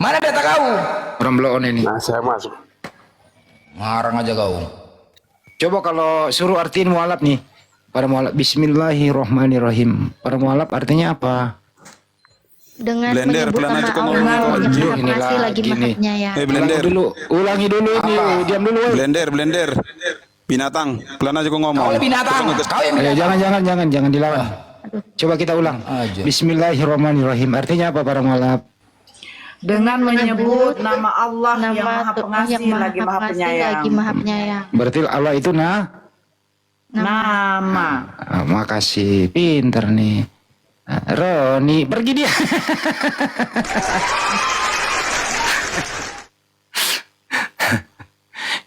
Mana data kau? Orang blow on ini. Nah, saya masuk. Ngarang aja kau. Coba kalau suruh artiin mualaf nih. Para mualaf, Bismillahirrahmanirrahim. Para mualaf artinya apa? Dengan Blender, menyebut pelana nama cukup Allah ngomong yang kunci. maha Ini pengasih lagi lagi maha nih. penyayang. Blender. Ulangi dulu ini. Diam dulu. woy. Blender. Binatang. Pelana cukup ngomong. Kau binatang. Kau yang Ayo, binatang. jangan dilawan. Coba kita ulang. Aja. Bismillahirrahmanirrahim. Artinya apa para mualaf? Dengan menyebut nama Allah yang Nama maha Tuhan yang pengasih lagi maha pengasih penyayang. lagi maha penyayang. Berarti Allah itu Nama. makasih. Pinter nih. Roni, pergi dia.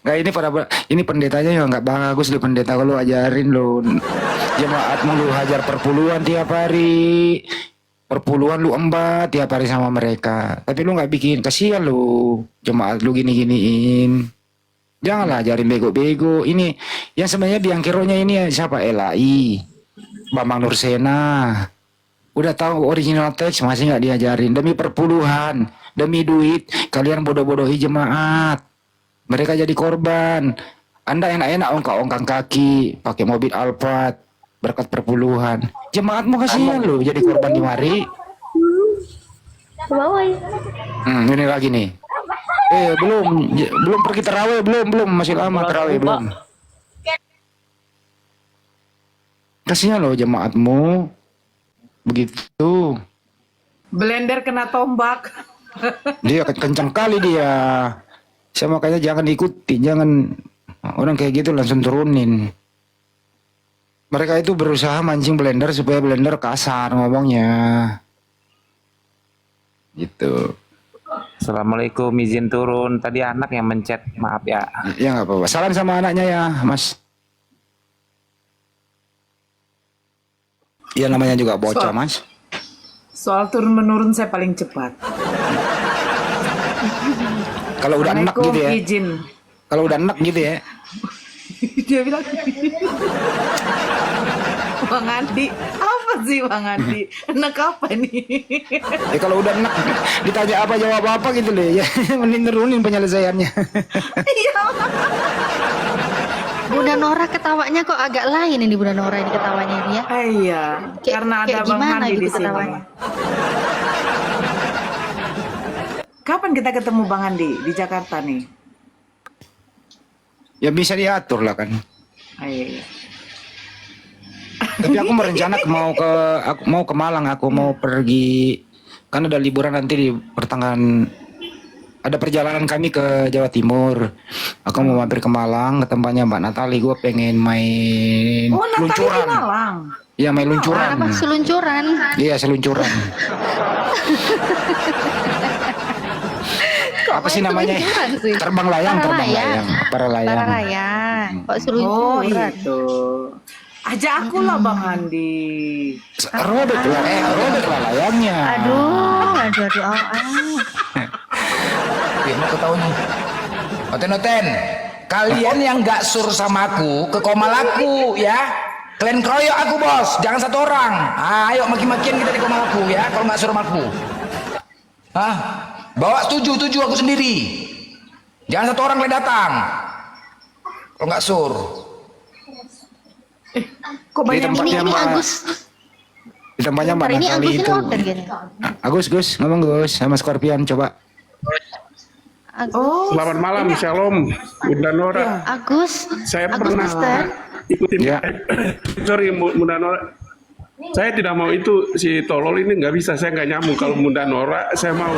Nggak, ini pendetanya yang nggak bagus lu pendeta, kalau ajarin lu jemaatmu lu hajar perpuluhan tiap hari, perpuluhan lu embat tiap hari sama mereka, tapi lu nggak bikin, kasihan lu jemaat lu gini-giniin. Janganlah ajarin bego-bego. Ini yang sebenarnya biang keronya ini siapa? Elai, Bambang Nursena. Udah tahu original teks masih nggak diajarin. Demi perpuluhan, demi duit, kalian bodoh-bodohi jemaat. Mereka jadi korban. Anda enak-enak ongkang-ongkang kaki, pakai mobil Alphard, berkat perpuluhan. Jemaatmu kasihan loh jadi korban di mari. Ini lagi nih. Belum pergi terawih, belum masih lama terawih belum. Kasihan loh jemaatmu. Begitu. Blender kena tombak. Dia kencang kali dia. Saya makanya jangan ikuti, jangan orang kayak gitu langsung turunin. Mereka itu berusaha mancing Blender supaya Blender kasar ngomongnya. Gitu. Assalamualaikum, izin turun. Tadi anak yang mencet, maaf ya. Ya nggak apa-apa. Salam sama anaknya ya, Mas. Ya namanya juga bocah, Mas. Soal turun menurun saya paling cepat. Kalau udah enak gitu ya. Izin. Kalau udah enak gitu ya. Dia bilang, Bang Andi, apa sih Bang Andi? Enak apa nih? Ya kalau udah enak ditanya apa jawab apa gitu loh ya. Mending nurunin penyelesaiannya. Iya. Bunda Nora ketawanya kok agak lain ini Bunda Nora ini ketawanya ini ya. Iya, karena ada Bang gimana Andi gitu di sini. ketawanya? Kapan kita ketemu Bang Andi di Jakarta nih? Ya bisa diatur lah kan. Iya. Tapi aku merencana mau ke Malang, aku mau pergi kan ada liburan nanti di pertengahan, ada perjalanan kami ke Jawa Timur. Aku mau mampir ke Malang ke tempatnya Mbak Natali, gue pengen main Oh, Natali di luncuran. Malang. Iya main luncuran. Apa seluncuran? Iya seluncuran. Apa sih namanya? Seluncuran sih. Terbang layang, Para layang. para layang. Para layang. Kok Oh seluncuran? itu. Ajak aku lah Bang Andi. Robek lah layangnya. Aduh. Mau kau tahu nih. Noten. Kalian yang nggak sur sama aku, ke komal aku ya. Kalian keroyok aku bos, jangan satu orang. Ayo maki-makian kita di komal aku ya, kalau nggak sur sama aku. Hah? Bawa tujuh aku sendiri. Jangan satu orang yang datang. Kalau nggak sur. Kok Di banyak tempatnya Ini Mbak, Agus. di tempatnya Mbak Ini Natali Agus ini itu. order gini. Gus, ngomong Gus sama Scorpion coba. Agus. Oh, Selamat malam, Shalom, Bunda Nora. Agus. Saya Agus pernah Mister. ikutin. Ya. Sorry, Bunda Nora. Saya tidak mau itu si tolol ini nggak bisa. Saya nggak nyambung. Kalau Bunda Nora, saya mau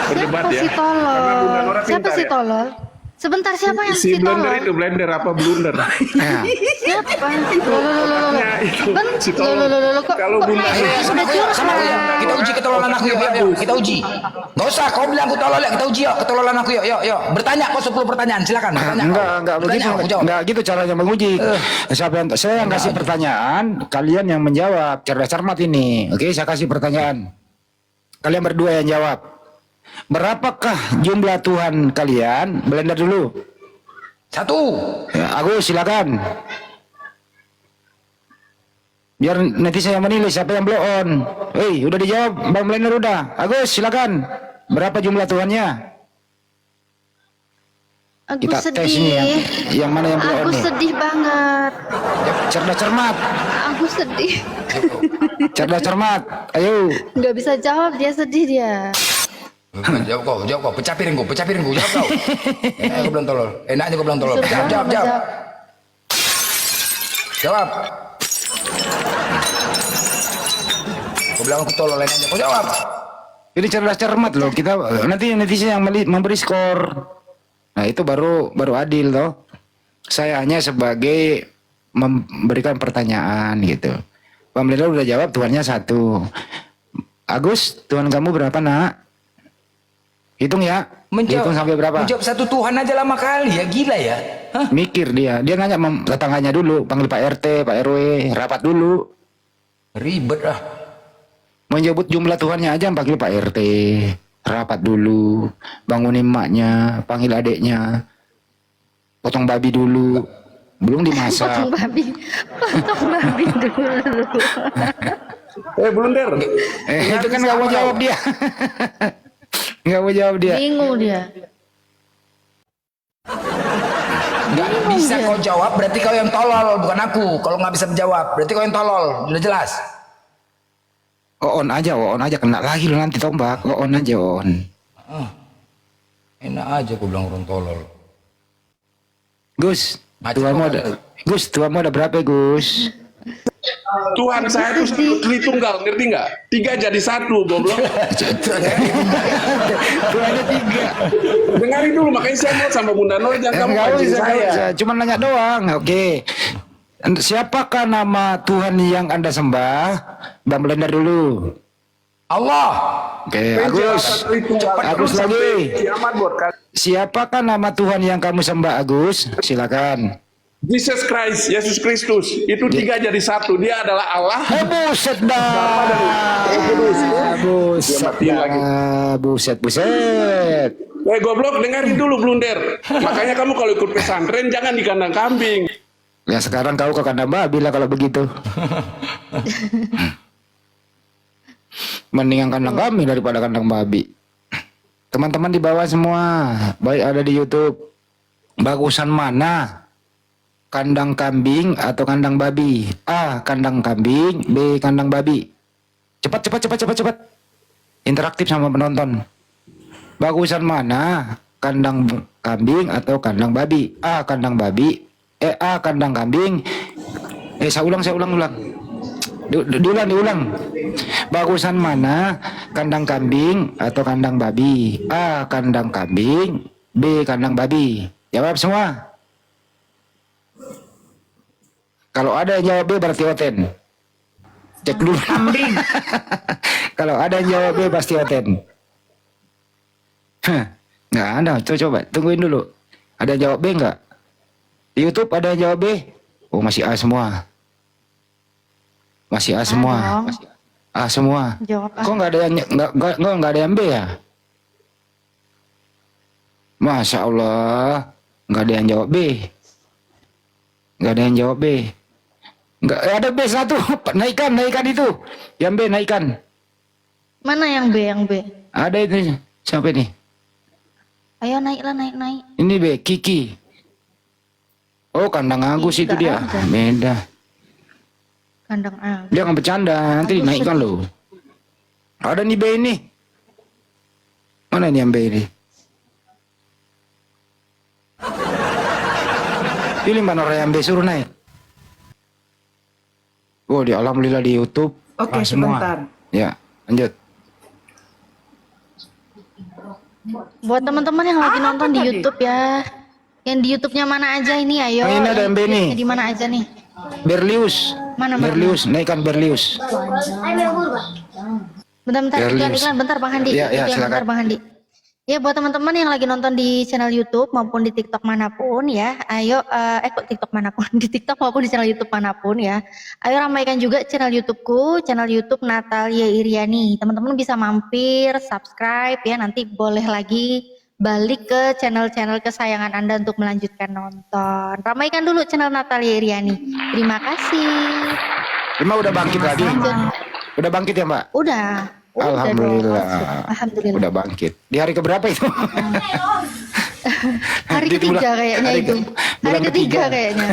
berdebat Siapa ya. si tolol? Karena Bunda Nora Siapa pintar si ya. tolol? Sebentar siapa yang Si si blender tolol? itu blender apa blunder? Nah, Siapa? Loh. Ya, itu si Loh, tolol. kok Kalau Bunda naiknya sudah Sama aku ya. curhat? Kita uji ketololan aku yuk. Kita uji. Nggak usah kau bilang aku tolol ya, kita uji yuk ketololan aku yuk. Bertanya kau 10 pertanyaan, silakan bertanya. enggak begitu. Bertanya, aku jawab. Enggak gitu caranya menguji. Saya yang kasih pertanyaan, kalian yang menjawab. Cerdas cermat ini. Oke, saya kasih pertanyaan. Kalian berdua yang jawab. Berapakah jumlah Tuhan kalian? Blender dulu. 1. Ya, Agus silakan. Biar nanti saya menilai siapa yang blow on. Hei, udah dijawab Bang Blender udah. Agus silakan. Berapa jumlah tuannya? Agus Kita tes sedih. nih yang mana yang punya on Agus nih. sedih banget. Cerdas cermat. Agus sedih. Cerdas cermat. Ayo. Nggak bisa jawab, dia sedih dia. Jawab kau, pecah piring kau, jawab kau. Kau bilang tolol, enaknya kau bilang tolol. Disuruh Jawab. Jawab. Kau bilang aku tolol, enaknya kau jawab. Ini cerdas cermat loh. Kita nanti netizen yang memberi skor. Nah itu baru adil toh. Saya hanya sebagai memberikan pertanyaan gitu. Pak Melida udah jawab tuannya 1. Agus, tuan kamu berapa nak? Hitung ya. Hitung sampai berapa? Menjawab satu Tuhan aja lama kali ya, gila ya. Hah? Mikir dia nanya tetangganya dulu, panggil Pak RT, Pak RW, rapat dulu. Ribet ah. Menyebut jumlah tuannya aja panggil Pak RT, rapat dulu, bangunin emaknya, panggil adeknya, potong babi dulu, belum dimasak. Potong babi dulu. Blunder. Itu kan nggak mau jawab dia. Nggak mau jawab dia. Bingung dia. Nggak bisa kau jawab, berarti kau yang tolol, bukan aku. Kalau nggak bisa menjawab, berarti kau yang tolol. Udah jelas. On aja kena lagi lo nanti tombak. On aja on. Enak aja aku bilang orang tolol. Gus, Macam tuamu ada berapa Gus? Tuhan saya itu Tritunggal, ngerti nggak? 3 jadi 1, goblok. Tuannya 3. Dengarin dulu, makanya saya mau sama Bunda Nur, jangan kamu Nggak pancing usah, nggak saya. usah. Cuma nanya doang. Oke. Siapakah nama Tuhan yang Anda sembah? Bang Belanda dulu. Allah. Oke, Agus. Agus lagi. Kiamat buat kalian. Siapakah nama Tuhan yang kamu sembah, Agus? Silakan. Jesus Christ, Yesus Kristus, itu 3 jadi 1. Dia adalah Allah. Buset dah. Buset. Goblok, dengarin dulu Blunder. Makanya kamu kalau ikut pesantren jangan di kandang kambing. Ya sekarang kau ke kandang babi lah kalau begitu. Mendingan kandang kambing daripada kandang babi. Teman-teman di bawah semua, baik ada di YouTube, bagusan mana? Kandang kambing atau kandang babi? A. Kandang kambing, B. Kandang babi. Cepat. Interaktif sama penonton. Bagusan mana? Kandang kambing atau kandang babi? A. Kandang babi. A. Kandang kambing. Saya ulang. Diulang. Bagusan mana? Kandang kambing atau kandang babi? A. Kandang kambing. B. Kandang babi. Jawab semua. Kalau ada yang jawab B berarti Oten. Cek dulu. Kambing. Kalau ada yang jawab B pasti Oten. Nggak ada. Coba tungguin dulu. Ada yang jawab B nggak? Di YouTube ada yang jawab B? Oh masih A semua. Masih A semua. dong. A semua. Jawab A. Kok nggak ada yang nggak ada yang B ya? Masya Allah, nggak ada yang jawab B. Nggak ada yang jawab B. Nggak ada B satu. Naikkan itu. Yang B naikkan. Mana yang B? Ada itu. Siapa ini? Ayo naiklah, naik. Ini B, Kiki. Oh, kandang Agus itu Nggak dia. ada. Beda. Kandang A. Dia nggak bercanda, nanti Agus dinaikkan sedih. loh. Ada nih B ini. Mana ini yang B ini? Pilih mana orang yang B, suruh naik. Oh, di alhamdulillah di YouTube. Oke, semua. sebentar. Ya, lanjut. Buat teman-teman yang lagi nonton di tadi? YouTube ya. Yang di YouTube-nya mana aja ini, ayo. Nah, ini ada yang B nih. Di mana aja nih? Berlius. Mana? Berlius, naikkan Berlius. Bentar, Berlius. iklan, bentar Bang Handi. Iya, Iklan, silakan. bentar Bang Handi. Ya buat teman-teman yang lagi nonton di channel YouTube maupun di TikTok manapun ya, ayo kok TikTok manapun, di TikTok maupun di channel YouTube manapun ya, ayo ramaikan juga channel YouTubeku, channel YouTube Natalia Iriani. Teman-teman bisa mampir, subscribe ya, nanti boleh lagi balik ke channel-channel kesayangan Anda untuk melanjutkan nonton. Ramaikan dulu channel Natalia Iriani. Terima kasih. Emang udah bangkit lagi? Lanjut. Udah bangkit ya Mbak? Udah Udah dong, Alhamdulillah. Alhamdulillah. Udah bangkit. Di hari keberapa itu? Hari Di bulan- ketiga kayaknya hari itu. ke- Hari bulan ketiga ketiga. kayaknya.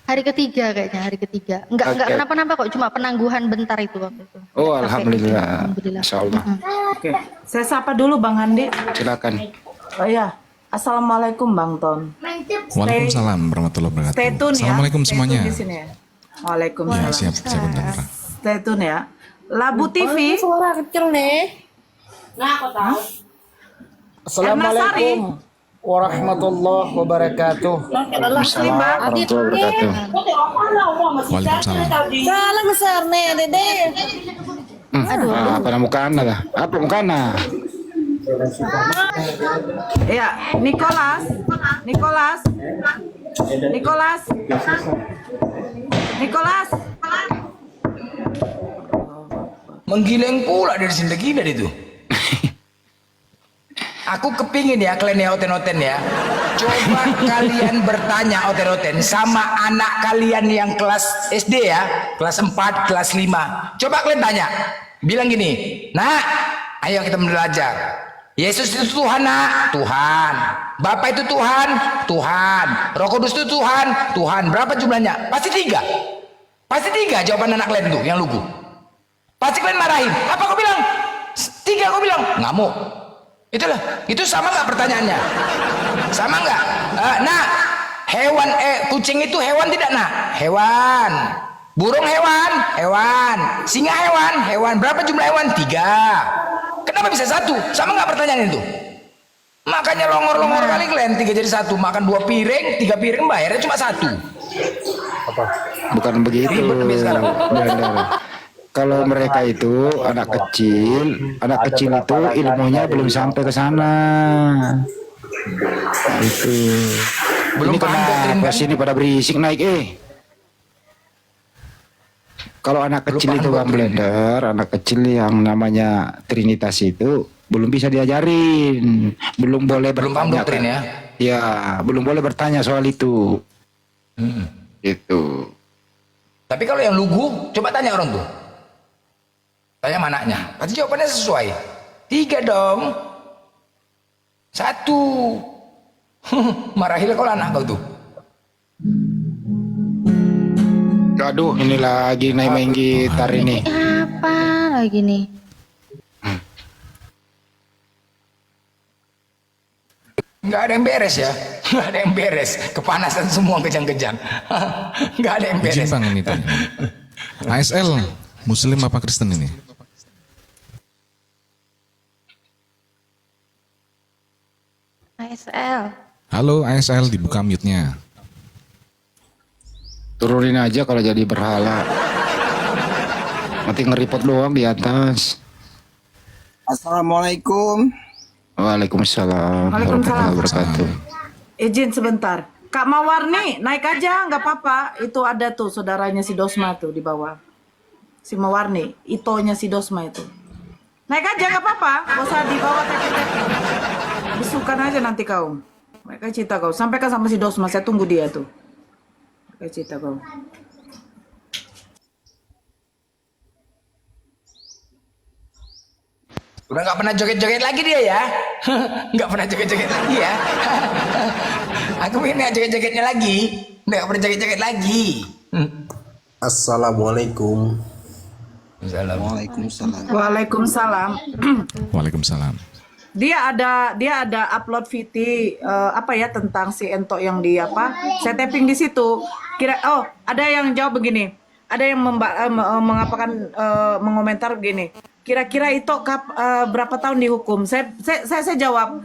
Hari ketiga kayaknya, hari ketiga. Enggak Oke. kenapa-napa kok, cuma penangguhan bentar itu waktu itu. Oh, Sampai alhamdulillah. Alhamdulillah. Insya Allah. Oke, saya sapa dulu Bang Andi. Silakan. Oh iya, Assalamualaikum Bang Ton. Waalaikumsalam warahmatullahi wabarakatuh. Stay tune ya. Assalamualaikum Stay semuanya. tune di sini ya. Waalaikumsalam. Ya, siap, siap bentar. Stay tune ya. Labu TV. Suara kecil nih. Nah, aku tahu. Assalamualaikum warahmatullahi wabarakatuh. Assalamualaikum warahmatullahi wabarakatuh. Waalaikumsalam. Salam besar nih, Dede. Apa nama mukana lah? Apa mukana? Ya, Nicholas. Nicholas. Nicholas. Nicholas. Menggileng pula dari sini gila itu. Aku kepingin ya kalian ya oten-oten ya. Coba kalian bertanya oten-oten sama anak kalian yang kelas SD ya, kelas 4, kelas 5. Coba kalian tanya. Bilang gini, "Nak, ayo kita belajar. Yesus itu Tuhan, Nak. Tuhan. Bapak itu Tuhan, Tuhan. Roh Kudus itu Tuhan, Tuhan. Berapa jumlahnya? Pasti 3. Pasti 3 jawaban anak kalian tuh yang lugu. Pasti kalian marahin. Apa kau bilang? 3 kau bilang. Ngamuk. Itulah. Itu sama nggak pertanyaannya? Sama nggak? Nah, hewan kucing itu hewan tidak, Nak? Hewan. Burung hewan, hewan. Singa hewan, hewan. Berapa jumlah hewan? 3. Kenapa bisa 1? Sama nggak pertanyaan itu? Makanya longor-longor kali kalian 3 jadi 1. Makan 2 piring, 3 piring bayarnya cuma 1. Bukan begitu. Ribet habis sekarang. Benar. Kalau mereka itu anak kecil itu ilmunya belum sampai ke sana. Itu. Belum Ini paham doktrin, kenapa kan? sini pada berisik naik Kalau anak Belum kecil paham itu Bang doktrin. Blender, anak kecil yang namanya Trinitas itu belum bisa diajarin, belum boleh Belum paham bertanya. doktrin ya? Ya, belum boleh bertanya soal itu. Itu. Tapi kalau yang lugu, coba tanya orang tuh. Tanya sama anaknya. Pasti jawabannya sesuai. 3 dong. 1. Marahin kalau anak kau tuh. Aduh, ini lagi naik main gitar ini. Apa lagi nih? Nggak ada yang beres ya. Nggak ada yang beres. Kepanasan semua kejang-kejang. Nggak ada yang Izin beres. Bang ini tanya. ASL Muslim apa Kristen ini? ASL. Halo ASL, dibuka mute-nya. Turunin aja kalau jadi berhala. Nanti ngeripot doang di atas. Assalamualaikum. Waalaikumsalam Waalaikumsalam. warahmatullahi wabarakatuh. Izin sebentar. Kak Mawarni, naik aja, nggak apa-apa. Itu ada tuh saudaranya si Dosma tuh di bawah. Si Mawarni, itonya si Dosma itu. Naik aja, nggak apa-apa. Gak usah di bawah kaki-kaki. Bisukan aja nanti kau. Mereka cerita kau. Sampaikan sama si Dosma, saya tunggu dia tuh. Mereka cerita kau. Udah nggak pernah joget-joget lagi dia ya. Nggak pernah joget-joget lagi ya. Aku pengen nggak joget-jogetnya lagi. Nggak pernah joget-joget lagi. Assalamualaikum. Waalaikumsalam. Waalaikumsalam. Waalaikumsalam. Dia ada upload VT apa ya tentang si Ento yang di apa? Saya tapping di situ. Ada yang jawab begini. Ada yang mengapakan mengomentar begini. Kira-kira itu berapa tahun dihukum? Saya jawab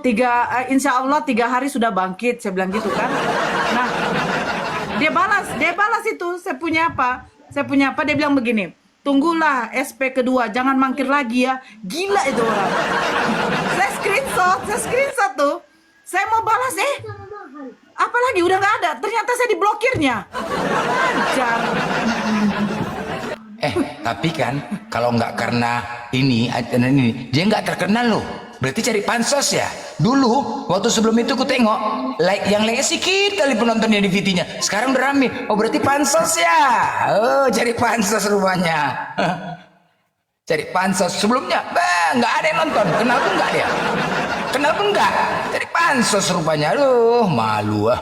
3 insya Allah 3 hari sudah bangkit. Saya bilang gitu kan. Nah, dia balas itu. Saya punya apa? Dia bilang begini. Tunggulah SP kedua, jangan mangkir lagi ya. Gila itu orang. Saya screenshot tuh. Saya mau balas apalagi udah nggak ada. Ternyata saya diblokirnya. Ajar. Tapi kan kalau nggak karena ini dia nggak terkenal loh. Berarti cari pansos ya. Dulu waktu sebelum itu ku tengok yang like sedikit kali penontonnya di VT-nya. Sekarang udah rame. Oh berarti pansos ya. Oh cari pansos rumahnya. Cari pansos sebelumnya, nggak ada yang nonton. Kenal pun nggak dia. Kenal pun nggak. Cari pansos rupanya. Aduh, malu ah.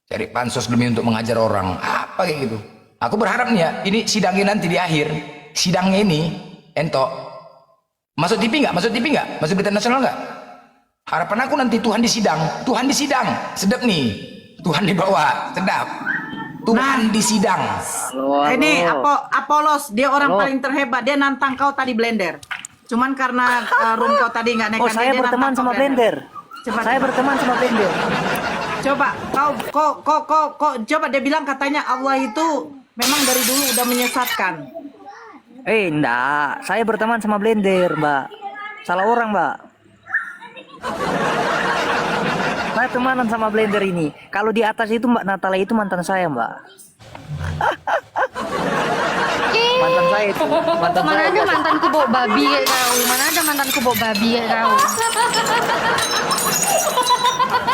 Cari pansos demi untuk mengajar orang. Apa kayak gitu. Aku berharap nih ya, ini sidangnya nanti di akhir. Sidangnya ini, Ento. Masuk TV nggak? Masuk TV nggak? Masuk berita nasional nggak? Harapan aku nanti Tuhan disidang. Tuhan disidang. Sedap nih. Tuhan dibawa. Sedap. Tuhan disidang. Ini Apolos, dia orang paling terhebat. Dia nantang kau tadi blender. Cuman karena room kau tadi nggak naik. Oh, saya berteman sama blender. Saya berteman sama blender. Coba kau coba dia bilang katanya Allah itu memang dari dulu udah menyesatkan. Enggak, saya berteman sama blender, Mbak. Salah orang, Mbak. Saya temanan sama blender ini. Kalau di atas itu Mbak Natalia itu mantan saya, Mbak. Mantan saya itu. Mantan Mana saya. ada mantanku bawa babi kayak kau? Mana ada mantanku bawa babi kayak kau?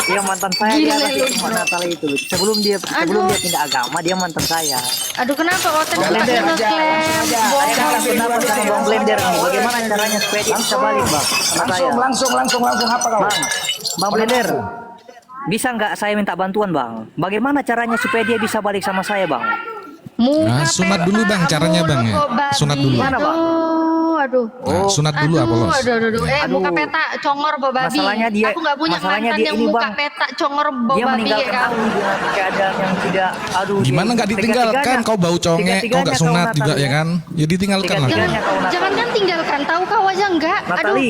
Iya mantan saya di Gila, atas lu, itu Mbak bro. Natalia itu. Sebelum dia pindah agama, dia mantan saya. Aduh kenapa kau tadi Blender pakai aja, ngeklaim? Saya mau pendapat sama Bang Blender nih. Bagaimana caranya supaya dia bisa balik, Bang? Sama saya. Langsung apa kau? Bang Blender, bisa nggak saya minta bantuan, Bang? Bagaimana caranya supaya dia bisa balik sama saya, Bang? Nah, sunat dulu, Bang, caranya, Bang, ya. Sunat dulu. Mana, Bang? Aduh. Nah, sunat dulu Apolos. Aduh. Muka peta congor bawa babi. Masalahnya dia- Aku nggak punya masalahnya mantan dia yang ini, muka Bang. peta congor bawa Dia babi meninggalkan kayak aku kau. dengan keadaan yang tidak, aduh. Gimana nggak ditinggalkan? Kau bau conge, kau nggak sunat juga ya kan? Ya ditinggalkan lah. Tiga-tiganya kau Natali. Jangan kan tinggalkan, tahu kau aja enggak? Natali,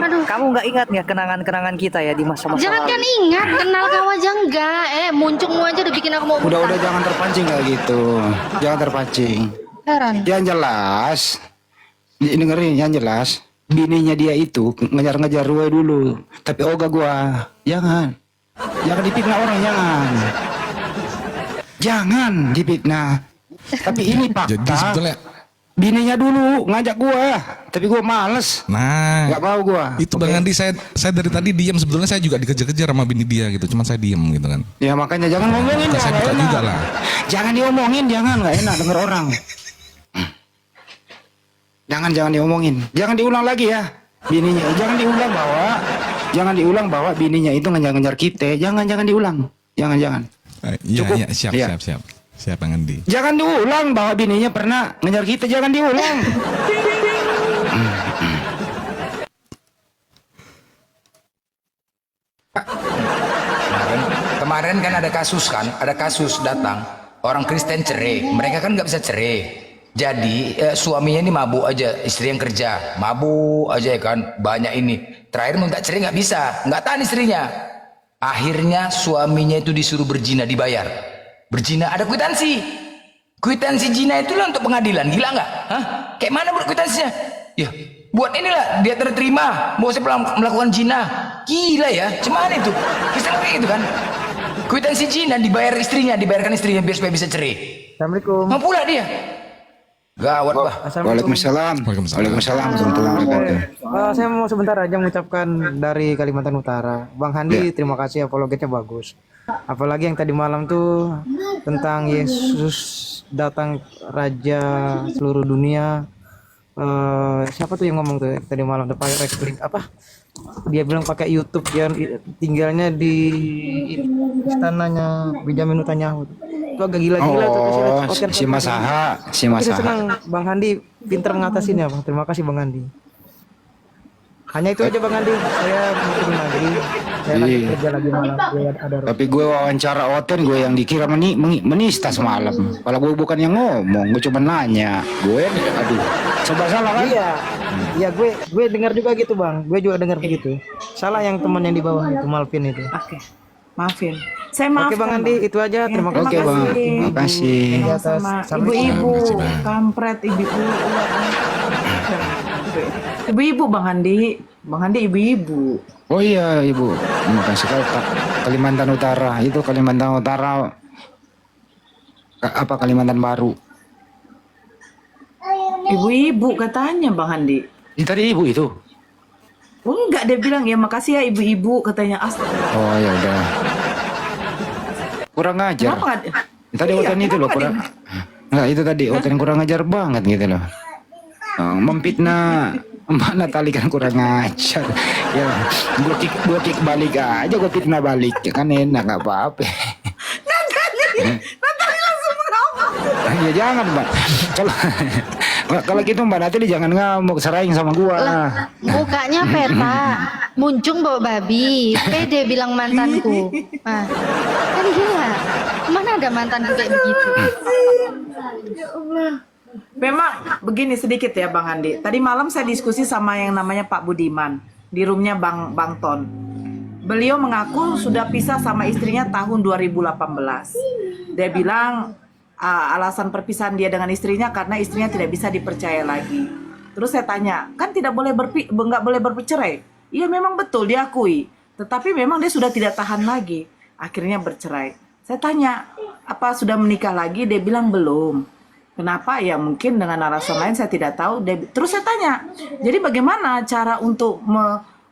Aduh. kamu nggak ingat ya kenangan-kenangan kita ya di masa-masa Jangan kan lalu? ingat, kenal kau aja enggak? Muncungmu aja udah bikin aku mau Udah muntah. jangan terpancing kayak gitu. Jangan terpancing. Heran. Yang jelas, dengerin yang jelas. Bininya dia itu ngejar-ngejar gue dulu. Tapi oga gua, jangan dipitnah orang, jangan dipitnah. Tapi ini Jadi fakta. sebetulnya, Bininya dulu ngajak gua, tapi gua males. nah, Nggak mau gua. itu Bang Andi, saya dari tadi diam. Sebetulnya saya juga dikejar-kejar sama bini dia gitu. Cuman saya diam gitu kan. Ya makanya jangan ngomongin, Bukan saya nggak buka enak. juga lah. Jangan diomongin, nggak enak denger orang. Jangan diomongin, jangan diulang lagi ya bininya. Jangan diulang bahwa bininya itu ngejar-ngejar kita. Jangan diulang, jangan. Cukup. Iya, siap Bang Andi. Jangan diulang bahwa bininya pernah ngejar kita. Jangan diulang. Kemarin kan ada kasus datang orang Kristen cerai, mereka kan nggak bisa cerai. Jadi suaminya ini mabuk aja, istri yang kerja mabuk aja ya kan, banyak ini. Terakhir minta cerai nggak bisa, nggak tahan istrinya. Akhirnya suaminya itu disuruh berzina, dibayar. Berzina ada kwitansi zina itulah untuk pengadilan. Gila nggak? Hah? Kayak mana buat kwitansinya? Ya buat inilah dia terterima bahwa saya melakukan zina. Gila ya, cuman itu Kristen kayak gitu kan. Kwitansi zina dibayarkan istrinya biar supaya bisa cerai. Assalamualaikum. Mau pula dia. Gawat bah. Waalaikumsalam. Waalaikumsalam warahmatullahi wabarakatuh. Saya mau sebentar aja mengucapkan dari Kalimantan Utara. Bang Handi, terima kasih, apologetnya bagus. Apalagi yang tadi malam tuh tentang Yesus datang Raja seluruh dunia. Siapa tuh yang ngomong tuh tadi malam depan rekling apa? Dia bilang pakai YouTube, dia tinggalnya di istananya Benjamin Netanyahu. Itu agak gila-gila tuh. Si Masaha. Saya senang Bang Handi pintar mengatasinya, Bang. Terima kasih Bang Handi. Hanya itu aja Bang Handi. Saya mungkin lagi. Saya lagi kerja lagi malam. Ada Tapi gue wawancara Oten, gue yang dikira menista semalam. Kalau gue bukan yang ngomong, gue cuma nanya. Gue, aduh, serba salah kan? Iya, gue dengar juga gitu Bang. Gue juga dengar begitu. Salah yang teman yang di bawah itu, Malvin itu. Oke. Maafin. Saya maafkan. Oke Bang Andi, itu aja. Terima kasih. Oke Bang, terima kasih. Sama ibu-ibu, kampret ibu-ibu. Ibu-ibu Bang Handi. Bang Handi ibu-ibu. Oh iya Ibu, terima kasih. Kalimantan Utara, itu Kalimantan Utara. Apa Kalimantan Baru? Ibu-ibu katanya Bang Handi. Tadi Ibu itu. Oh enggak, dia bilang ya makasih ya ibu-ibu katanya. Astagfirullah. Oh ya udah. kurang ajar. Kenapa nggak? Tadi Iya, Oten itu loh kenapa kurang. Enggak, itu tadi Oten kurang ajar banget gitu loh. Memfitnah Mbak Natali kan kurang ajar. Ya, gua kick balik aja, gua fitnah balik. Kan enak, nggak apa-apa. Natali langsung mengamuk. Ya jangan Mbak. Kalau gitu Mbak Natali jangan ngamuk, seraing sama gua. Lah, mukanya peta, muncung bawa babi, pede bilang mantanku. Nah, kan gila. Mana ada mantanku kayak begitu? Memang begini sedikit ya Bang Andi. Tadi malam saya diskusi sama yang namanya Pak Budiman di roomnya Bang Ton. Beliau mengaku sudah pisah sama istrinya tahun 2018. Dia bilang alasan perpisahan dia dengan istrinya karena istrinya tidak bisa dipercaya lagi. Terus saya tanya, kan tidak boleh nggak boleh bercerai? Iya memang betul diakui. Tetapi memang dia sudah tidak tahan lagi. Akhirnya bercerai. Saya tanya, apa sudah menikah lagi? Dia bilang belum. Kenapa? Ya mungkin dengan alasan lain saya tidak tahu. Terus saya tanya, jadi bagaimana cara untuk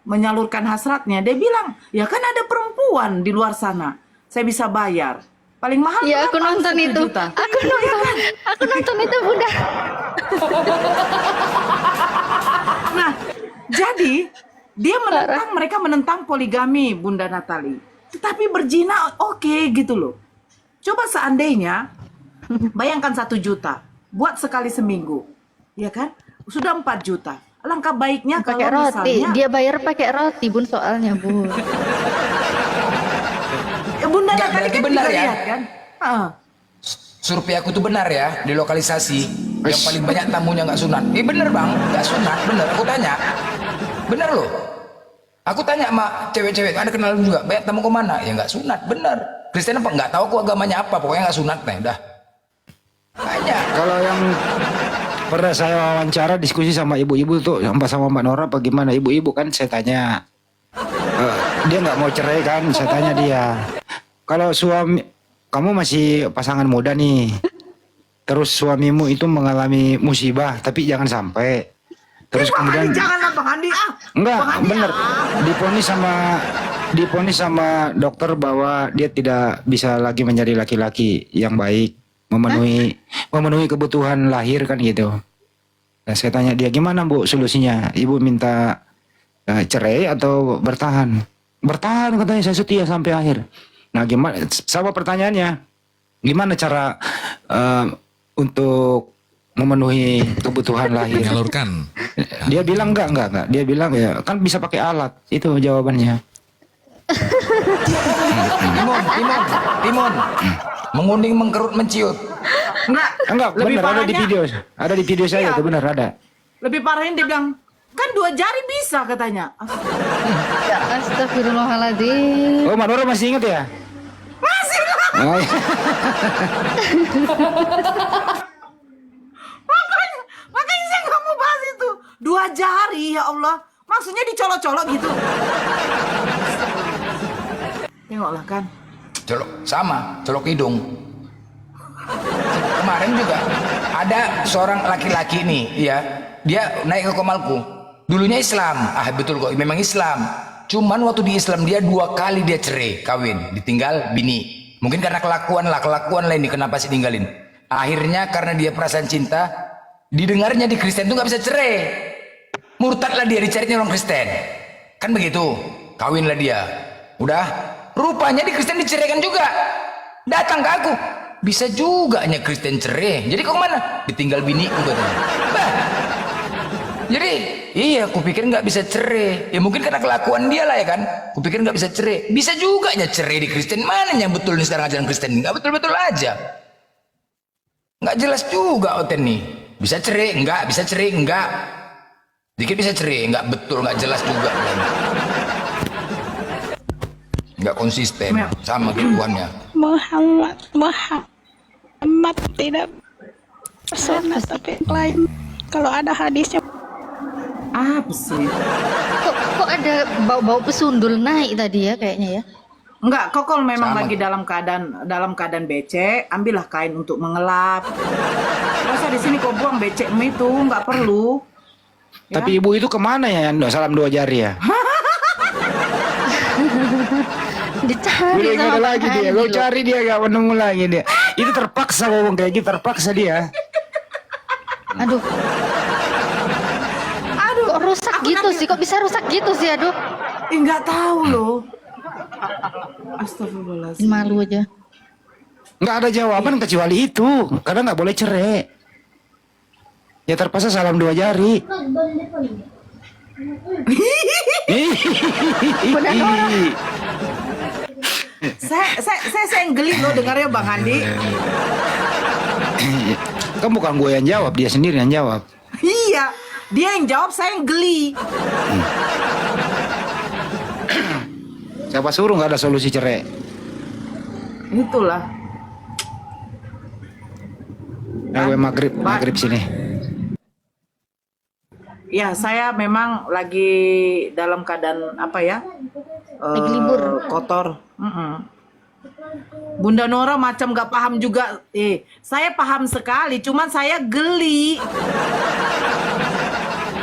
menyalurkan hasratnya? Dia bilang, ya kan ada perempuan di luar sana. Saya bisa bayar. Paling mahal Ya aku berapa? nonton 1 itu. juta. Aku nonton itu Bunda. Nah, jadi mereka menentang poligami Bunda Natali. Tetapi berzina oke gitu loh. Coba seandainya bayangkan 1 juta buat sekali seminggu, ya kan? Sudah 4 juta. Alangkah baiknya Pakai kalau roti, misalnya dia bayar pakai roti Bun soalnya Bun. Bunda Nggak, Natali berarti kan benar juga ya? lihat kan? Survei aku tuh benar ya, di lokalisasi yang paling banyak tamunya nggak sunat. Bener bang, nggak sunat, bener. Aku tanya, bener loh. Aku tanya sama cewek-cewek, ada kenal juga, banyak tamu kemana? Ya nggak sunat, bener. Kristen apa? Nggak tahu aku agamanya apa, pokoknya nggak sunat nih, udah. Banyak. Kalau yang pernah saya wawancara diskusi sama ibu-ibu tuh, sama Mbak Nora, bagaimana ibu-ibu kan saya tanya, dia nggak mau cerai kan, saya tanya dia, kalau suami kamu masih pasangan muda nih, terus suamimu itu mengalami musibah, tapi jangan sampai, terus kemudian Janganlah Bang Andi enggak bener diponis sama dokter bahwa dia tidak bisa lagi menjadi laki-laki yang baik, memenuhi kebutuhan lahir kan gitu. Nah, saya tanya dia gimana Bu solusinya? Ibu minta cerai atau bertahan? Bertahan katanya, saya setia sampai akhir. Nah gimana? Sama pertanyaannya, gimana cara untuk memenuhi kebutuhan lahir? Menyalurkan. Dia bilang enggak. Dia bilang ya kan bisa pakai alat. Itu jawabannya. Timun. Menguning, mengkerut, menciut. Enggak, Lebih benar ada di parahnya- video. Ada di video saya Iya. itu benar ada. Lebih parahnya dia bilang, kan 2 jari bisa katanya. Astagfirullahaladzim. Oh, Manora masih ingat ya? Masih lah. Oh, iya. Makanya saya nggak mau bahas itu. 2 jari ya Allah. Maksudnya dicolok-colok gitu. Tengoklah kan. Colok hidung. Kemarin juga ada seorang laki-laki nih, ya, dia naik ke komalku. Dulunya Islam, betul kok, memang Islam. Cuman waktu di Islam dia 2 kali dia cerai, kawin, ditinggal bini. Mungkin karena kelakuan lah ini kenapa sih tinggalin. Akhirnya karena dia perasaan cinta, didengarnya di Kristen tuh nggak bisa cerai. Murtadlah dia, dicarinya orang Kristen. Kan begitu, kawinlah dia. Udah, rupanya di Kristen diceraikan juga. Datang ke aku, bisa juga hanya Kristen cerai. Jadi kok mana? Ditinggal biniku katanya. Bah. Jadi iya, aku pikir nggak bisa cerai. Ya mungkin karena kelakuan dia lah ya kan. Aku pikir nggak bisa cerai. Bisa juga nya cerai di Kristen. Mana yang betul nih sekarang ajaran Kristen? Nggak betul-betul aja. Nggak jelas juga Oten nih. Bisa cerai enggak? Bisa cerai enggak? Dikit bisa cerai, nggak betul, nggak jelas juga. Nggak konsisten sama kelakuannya. Muhammad tidak sunnah tapi lain. Kalau ada hadisnya Apa sih? Kok ada bau-bau pesundul naik tadi ya kayaknya ya? Enggak, Kokol memang Sama. lagi dalam keadaan becek, ambillah kain untuk mengelap. Masa di sini kau buang becekmu itu, nggak perlu. Ya? Tapi ibu itu kemana ya? Salam 2 jari ya. Dicari Udah nggak sama ada Bang lagi dia. Handi Kau loh. cari dia gak menemu lagi dia. Itu terpaksa ngomong kayak gitu, terpaksa dia. Aduh. Kok rusak gitu sih? Kok bisa rusak gitu sih? Aduh. Nggak tahu loh. Astagfirullahaladzim. Malu aja. Nggak ada jawaban kecuali itu, karena nggak boleh cerai. Ya terpaksa salam 2 jari. Saya yang geli loh dengarnya Bang Handi. Kan bukan gue yang jawab, dia sendiri yang jawab. Iya, dia yang jawab, saya yang geli. Siapa suruh nggak ada solusi cerai? Itulah. Nah, gue maghrib sini. Ya, saya memang lagi dalam keadaan apa ya? Lagi libur. Kotor. Bunda Nora macam gak paham juga. Saya paham sekali, cuman saya geli.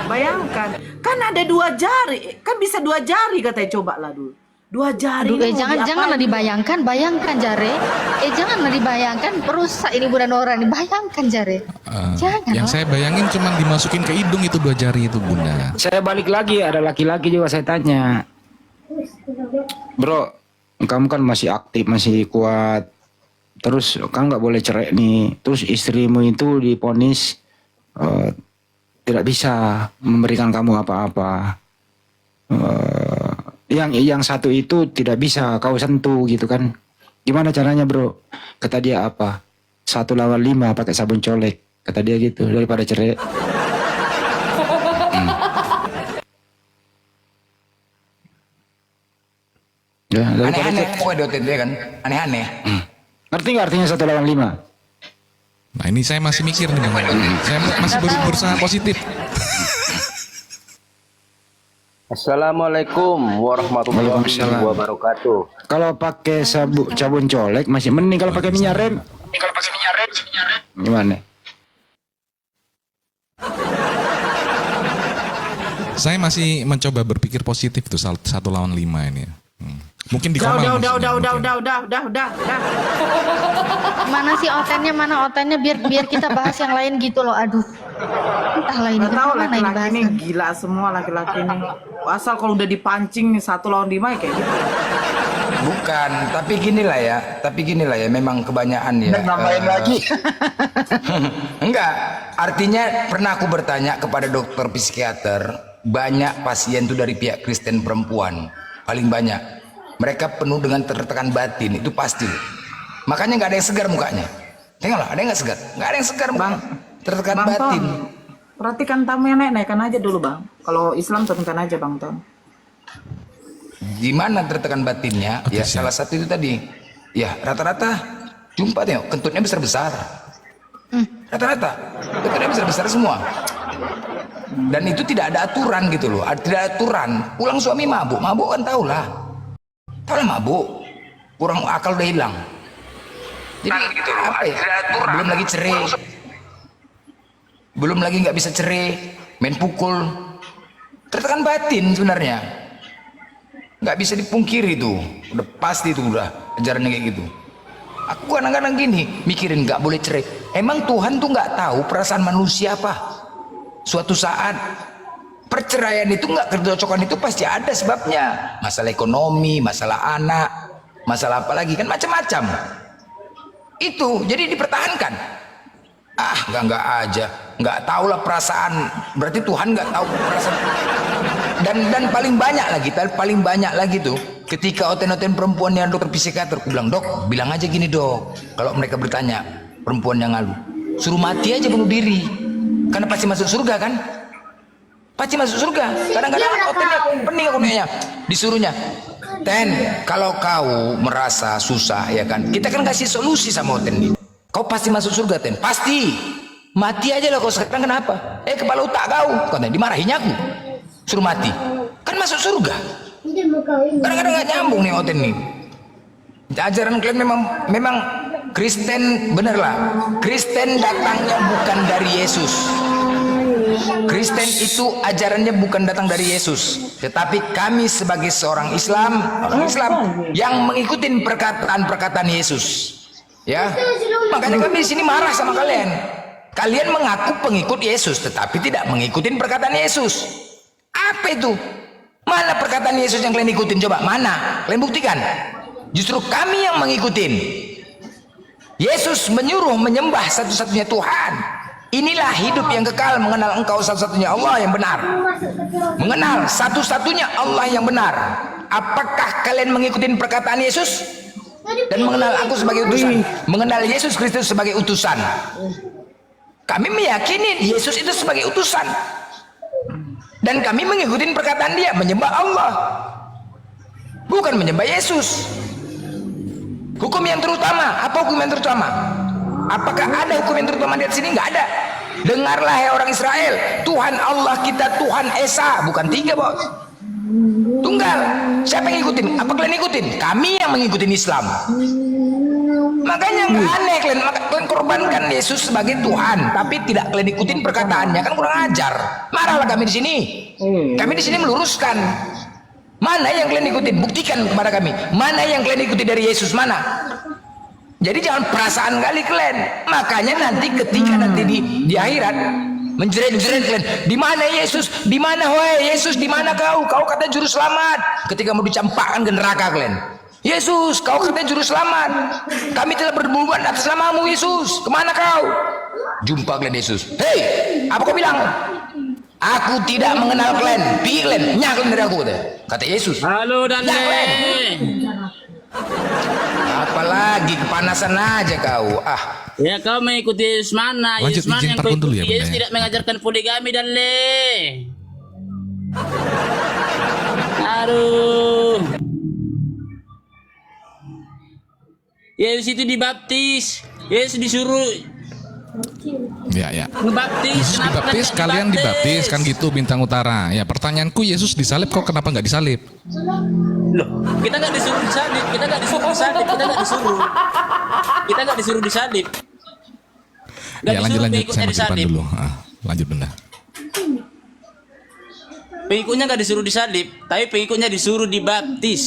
Bayangkan, kan ada 2 jari, kan bisa 2 jari katanya, coba lah dulu. 2 jari. Aduh, janganlah dibayangkan, bayangkan Jare. Janganlah dibayangkan, perusak ini Bunda Nora nih, bayangkan Jare. Jangan. Yang saya bayangin cuman dimasukin ke hidung itu 2 jari itu Bunda. Saya balik lagi, ada laki-laki juga saya tanya. Bro, kamu kan masih aktif, masih kuat. Terus kamu nggak boleh cerai nih. Terus istrimu itu divonis tidak bisa memberikan kamu apa-apa. Yang satu itu tidak bisa kau sentuh gitu kan. Gimana caranya bro? Kata dia apa? 1 lawan 5 pakai sabun colek. Kata dia gitu, daripada cerai. Ya, Aneh-aneh pokoknya dia kan. Aneh-aneh. Ngerti nggak artinya 1 lawan 5? Nah ini saya masih mikir nih Bang. Saya masih berusaha positif. Assalamualaikum warahmatullahi Waalaikumsalam. wabarakatuh. Kalau pakai sabun colek masih mending, kalau pakai minyak rem. Gimana? Saya masih mencoba berpikir positif tuh 1 lawan 5 ini. Mungkin di koma. Udah. Mana sih otennya, biar kita bahas yang lain gitu loh. Aduh. Entahlah ini Gak tahu kemana ini laki-laki ini bahasan. gila semua laki-laki ini. Asal kalau udah dipancing 1 lawan 5 ya kayak gitu. Bukan, tapi gini lah ya, memang kebanyakan ya. Nambahin lagi. Enggak, artinya pernah aku bertanya kepada dokter psikiater, banyak pasien tuh dari pihak Kristen perempuan, paling banyak. Mereka penuh dengan tertekan batin, itu pasti. Makanya nggak ada yang segar mukanya. Tengoklah, ada yang nggak segar? Nggak ada yang segar mukanya. Tertekan Bang batin. Ton, perhatikan tamu yang naikkan aja dulu bang. Kalau Islam turunkan aja Bang Ton. Di mana tertekan batinnya? Oke, Ya siap. salah satu itu tadi. Ya rata-rata jumpa tengok, kentutnya besar-besar. Rata-rata kentutnya besar-besar semua. Dan itu tidak ada aturan gitu loh. Tidak ada aturan. Pulang suami mabuk kan tahu lah mabuk. Kurang akal udah hilang. Jadi gitu loh, apa ya? Belum lagi cerai. Belum lagi nggak bisa cerai, main pukul. Tertekan batin sebenarnya. Nggak bisa dipungkiri tuh. Udah pasti tuh udah ajarannya kayak gitu. Aku kadang-kadang gini mikirin nggak boleh cerai. Emang Tuhan tuh nggak tahu perasaan manusia apa? Suatu saat perceraian itu nggak kecocokan itu pasti ada sebabnya. Masalah ekonomi, masalah anak, masalah apa lagi kan macam-macam. Itu jadi dipertahankan. Nggak aja, nggak tahu lah perasaan. Berarti Tuhan nggak tahu perasaan. Dan paling banyak lagi tuh ketika oten-oten perempuan yang dokter psikiater, aku bilang dok, bilang aja gini dok, kalau mereka bertanya perempuan yang ngalu, suruh mati aja bunuh diri, karena pasti masuk surga kan? Pasti masuk surga. Kadang-kadang otennya pening aku nanya, disuruhnya, Ten, kalau kau merasa susah ya kan, kita kan kasih solusi sama oten nih. Kau pasti masuk surga Ten, pasti. Mati aja lah kau sekarang, kenapa? Kepala otak kau, katanya dimarahinnya aku. Suruh mati, kan masuk surga. Kadang-kadang nggak nyambung nih oten nih. Ajaran kalian memang Kristen, benerlah, Kristen datangnya bukan dari Yesus. Kristen itu ajarannya bukan datang dari Yesus, tetapi kami sebagai seorang Islam, orang Islam yang mengikuti perkataan-perkataan Yesus. Ya, makanya kami di sini marah sama kalian. Kalian mengaku pengikut Yesus, tetapi tidak mengikuti perkataan Yesus. Apa itu? Mana perkataan Yesus yang kalian ikutin? Coba, mana? Kalian buktikan. Justru kami yang mengikutin. Yesus menyuruh menyembah satu-satunya Tuhan. Inilah hidup yang kekal, mengenal Engkau satu-satunya Allah yang benar. Mengenal satu-satunya Allah yang benar. Apakah kalian mengikuti perkataan Yesus? Dan mengenal aku sebagai utusan, mengenal Yesus Kristus sebagai utusan. Kami meyakini Yesus itu sebagai utusan, dan kami mengikuti perkataan Dia, menyembah Allah, bukan menyembah Yesus. Hukum yang terutama, apa hukum yang terutama? Apakah ada hukum yang terutama di sini? Nggak ada. Dengarlah hai orang Israel, Tuhan Allah kita Tuhan Esa, bukan tiga bos, tunggal. Siapa yang ngikutin? Apa kalian ikutin? Kami yang mengikuti Islam. Makanya nggak aneh kalian korbankan Yesus sebagai Tuhan, tapi tidak kalian ikutin perkataannya, kan kurang ajar. Marahlah kami di sini. Kami di sini meluruskan. Mana yang kalian ikutin? Buktikan kepada kami. Mana yang kalian ikuti dari Yesus? Mana? Jadi jangan perasaan kali kalian. Makanya nanti ketika nanti di akhirat menjerit-jerit kalian, di mana Yesus? Di mana wahai Yesus? Di mana kau? Kau kata juru selamat. Ketika mau dicampakkan ke neraka kalian, Yesus, kau kata juru selamat. Kami telah berbuat atas namamu Yesus. Kemana kau? Jumpa kalian Yesus. Hei, apa kau bilang? Aku tidak mengenal kalian. Pergi kalian, nyah kalian dari aku, kata Yesus. Halo Dale. Apalagi kepanasan aja kau. Ya kau mengikuti Yesus mana? Lanjut, Yesus mana izin yang kau telepon dulu ikuti? ya, Bunda, Yesus ya. tidak mengajarkan poligami Dale. Aduh. Yesus itu dibaptis. Yesus disuruh Ya. ngebaptis. Yesus Kenapa dibaptis, nggak kalian dibaptis kan gitu, Bintang Utara. Ya, pertanyaanku Yesus disalib, kok kenapa nggak disalib? Loh, kita nggak disuruh disalib, kita nggak disuruh disalib, kita nggak disuruh disalib. Nggak Ya, disuruh lanjut. pengikutnya Saya mau ke depan disalib. dulu. Lanjut, Bunda. Pengikutnya nggak disuruh disalib, tapi pengikutnya disuruh dibaptis.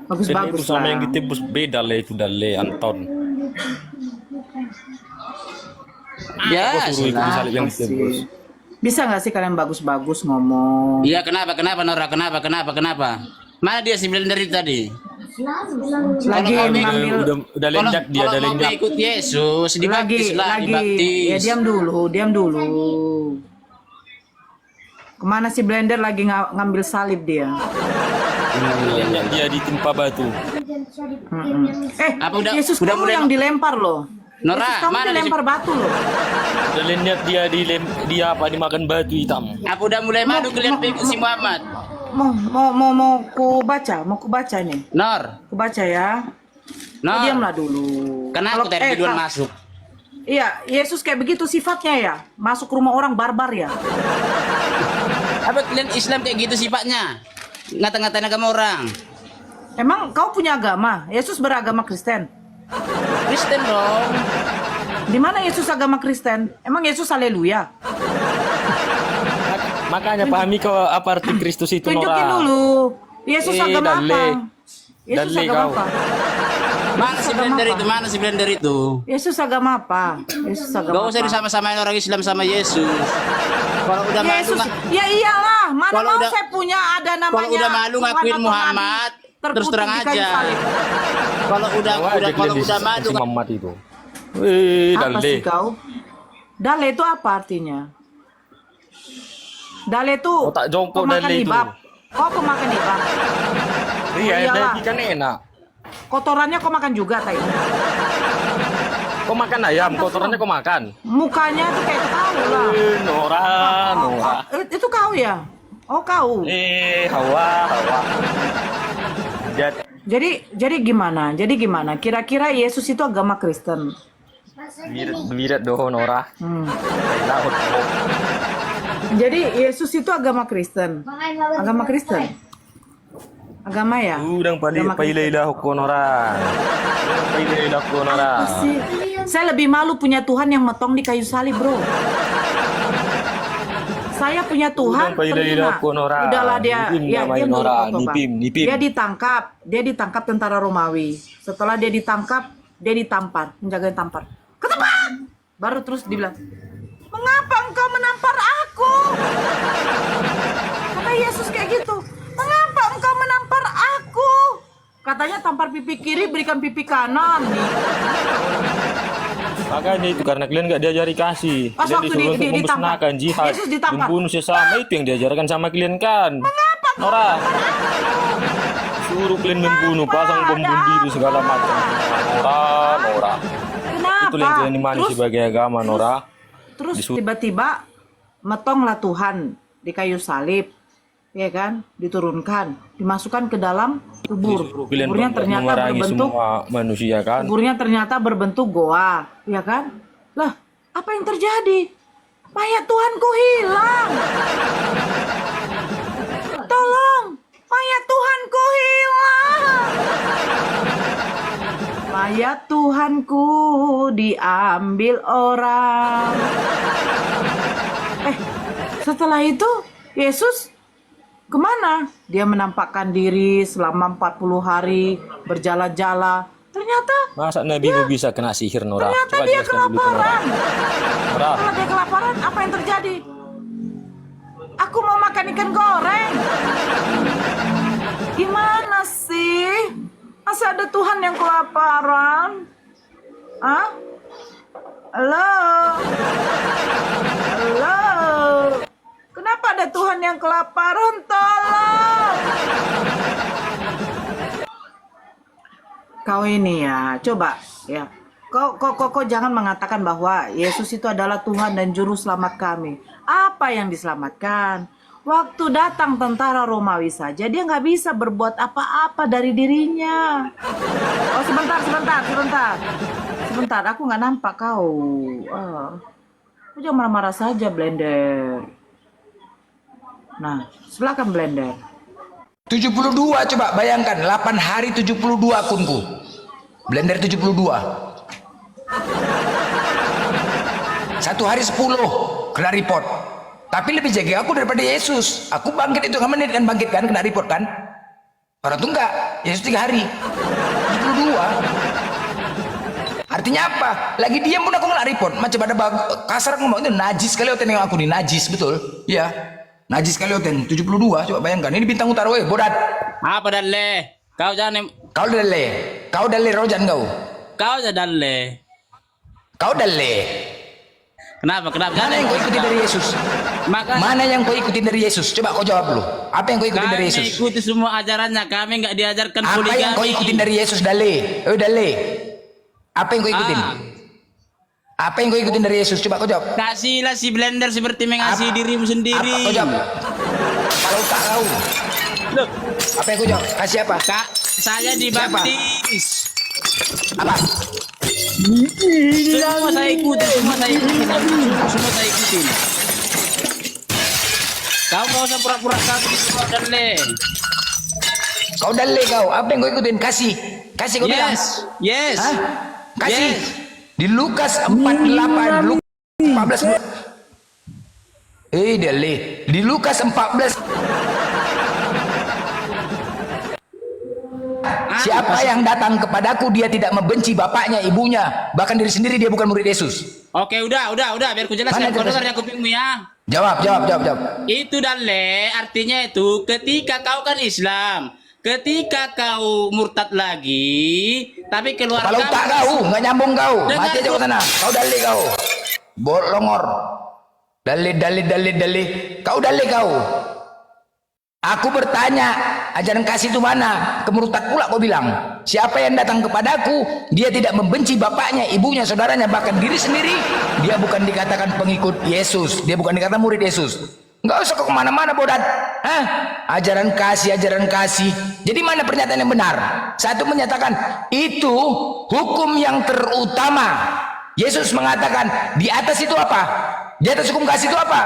Bagus-bagus sama lah. yang ditebus beda lah itu Dale Anton. Ya, Suruh itu disalib yang ditebus. Bisa nggak sih kalian bagus-bagus ngomong? iya kenapa Nora, kenapa? Mana dia si Blender itu tadi? Lagi Kalau ngambil. Udah lenjak dia, Kalau udah mau lenjak. mengikut Yesus, dibaptis lah, Ya dibaptis. diam dulu. Kemana si Blender lagi ngambil salib dia? Lenjak dia ditimpa batu. Apa udah- Yesus udah kamu mulai- yang dilempar loh. Nora, Yesus kamu mana dilempar batu loh. Udah lenjak dia dimakan batu hitam. Apa udah mulai madu kalian pengikut si Muhammad? Mau ku baca nih. Nor, Ku baca ya. Nor. Diamlah dulu. Karena aku tadi duluan Kak. masuk. Iya, Yesus kayak begitu sifatnya ya. Masuk rumah orang barbar ya. Apa kalian Islam kayak gitu sifatnya? Ngata-ngatain agama orang. Emang kau punya agama? Yesus beragama Kristen. Kristen dong. Di mana Yesus agama Kristen? Emang Yesus haleluya? Makanya pahami kau apa arti Kristus itu, Tunjukin Nora. dulu. Yesus agama Dale. apa? Yesus Dale agama kau. apa? Mana si Blender itu? Mana si Blender itu? Yesus agama apa? Yesus agama Gak usah apa? disama-samain orang Islam sama Yesus. Kalau udah malu Yesus, nggak- ya iyalah. Mana Kalau mau udah- saya punya ada namanya. kalau udah malu Tuhan ngakuin atau Muhammad, Nabi terus terkutuk terang di kayu aja. salib. Kalau udah malu si Muhammad itu. Wih, Apa Dale. sih kau? Dale itu apa artinya? Dale itu Otak jongkok pemakan Dale itu. ibab. Kau pemakan ibab. Iya, iyalah. daging kan enak. Kotorannya kau makan juga tadi. Kau makan ayam, kotorannya kau makan. Mukanya tuh kayak kau lah. Nora. Itu kau ya? Oh kau. Hawa. Jadi gimana? Kira-kira Yesus itu agama Kristen. Belirat doh Nora. Laut. Jadi Yesus itu agama Kristen. Agama Kristen. Agama ya? Udang paileilah hukun orang. Paileilah hukun orang. Apa sih? Saya lebih malu punya Tuhan yang metong di kayu salib, bro. Saya punya Tuhan, terhina. Udahlah dia, ya dia foto, Bang. Dia ditangkap tentara Romawi. Setelah dia ditangkap, dia ditampar, penjaga tampar. Ketebak! Baru terus dibilang, mengapa engkau menampar aku? Kata Yesus kayak gitu. Mengapa engkau menampar aku? Katanya tampar pipi kiri, berikan pipi kanan. Makanya itu karena kalian nggak diajari kasih. Pas Kalian waktu disuruh untuk memusnahkan jihad, Yesus ditampar. membunuh sesama, itu yang diajarkan sama kalian kan. Mengapa engkau Nora, menampar aku? suruh kalian membunuh, pasang bom bunuh diri segala macam. Nora. Kenapa? Itu yang kalian imani sebagai agama, Nora. Terus tiba-tiba metonglah Tuhan di kayu salib, ya kan? Diturunkan, dimasukkan ke dalam kubur. Kalian Kuburnya ternyata memerangi berbentuk semua manusia kan. kuburnya ternyata berbentuk goa, ya kan? Lah, apa yang terjadi? Mayat Tuhanku hilang. Tolong, mayat Tuhanku hilang. Mayat Tuhanku diambil orang. Setelah itu Yesus kemana? Dia menampakkan diri selama 40 hari berjala-jala. Ternyata Masa Nabi bisa kena sihir, Nora? ternyata Coba dia jelaskan dulu ke Nora. kelaparan. Nora, Setelah dia kelaparan, apa yang terjadi? Aku mau makan ikan goreng. Gimana sih? Masa ada Tuhan yang kelaparan? Hah? Halo? Halo? Kenapa ada Tuhan yang kelaparan? Tolong! Kau ini ya, coba ya. Kau jangan mengatakan bahwa Yesus itu adalah Tuhan dan juru selamat kami. Apa yang diselamatkan? Waktu datang tentara Romawi saja, dia nggak bisa berbuat apa-apa dari dirinya. Oh sebentar, aku nggak nampak kau. Kau jangan marah-marah saja, Blender. Nah, silakan Blender. 72 coba bayangkan 8 hari 72 akunku. Blender 72. 1 hari 10 kena report. Tapi lebih jaga aku daripada Yesus. Aku bangkit itu menit kan, bangkit kan, kena report kan. Orang tuh enggak, Yesus 3 hari 72. Artinya apa? Lagi diam pun aku kena report. Macam ada kasar ngomong itu najis sekali oten yang aku nih, najis betul. Iya. Najis sekali oten 72, coba bayangkan. Ini bintang utara weh, bodat. Apa dalle? Kau jangan Kau dalle. Kau dalle rojan kau. kau aja dalle. Kau dalle. Kenapa? Mana yang kau ikuti dari Yesus? Mana yang kau ikuti dari Yesus? Coba kau jawab dulu. Apa yang kau ikuti dari Yesus? Kami ikuti semua ajarannya. Kami nggak diajarkan Apa poligami. yang kau ikutin dari Yesus, Dale? Dale. Apa yang kau ikutin? Apa yang kau ikutin dari Yesus? Coba kau jawab. Kasihlah si Blender seperti mengasihi dirimu sendiri. Apa kau jawab? Kalau tak kau. Loh, apa yang kau jawab? Kasih apa? Kak, saya dibaptis. Apa? Semua saya ikuti, semua saya ikuti. Kau nggak usah pura-pura kau semua dalle. Kau dalle kau. Apa yang kau ikutin? Kasih kau bilang. Yes. Hah? Kasih. Yes. Di Lukas 48, Lukas 14. Dalle. Di Lukas 14. Siapa yang datang kepadaku, dia tidak membenci bapaknya, ibunya, bahkan diri sendiri, dia bukan murid Yesus. Oke, udah, biar ku jelaskan. Kau dengar yang kupingmu ya. Jawab. Itu dalle, artinya itu ketika kau kan Islam, ketika kau murtad lagi, tapi keluar kalau tak kau, nggak nyambung kau, mati aja kau sana. Kau dalle kau, bolongor, dalle, kau dalle kau. Aku bertanya, ajaran kasih itu mana? Kemurtad pula kau bilang. Siapa yang datang kepadaku, dia tidak membenci bapaknya, ibunya, saudaranya, bahkan diri sendiri. Dia bukan dikatakan pengikut Yesus, dia bukan dikatakan murid Yesus. Nggak usah kau kemana-mana bodat. Ajaran kasih. Jadi mana pernyataan yang benar? Satu menyatakan itu hukum yang terutama. Yesus mengatakan di atas itu apa? Di atas hukum kasih itu apa?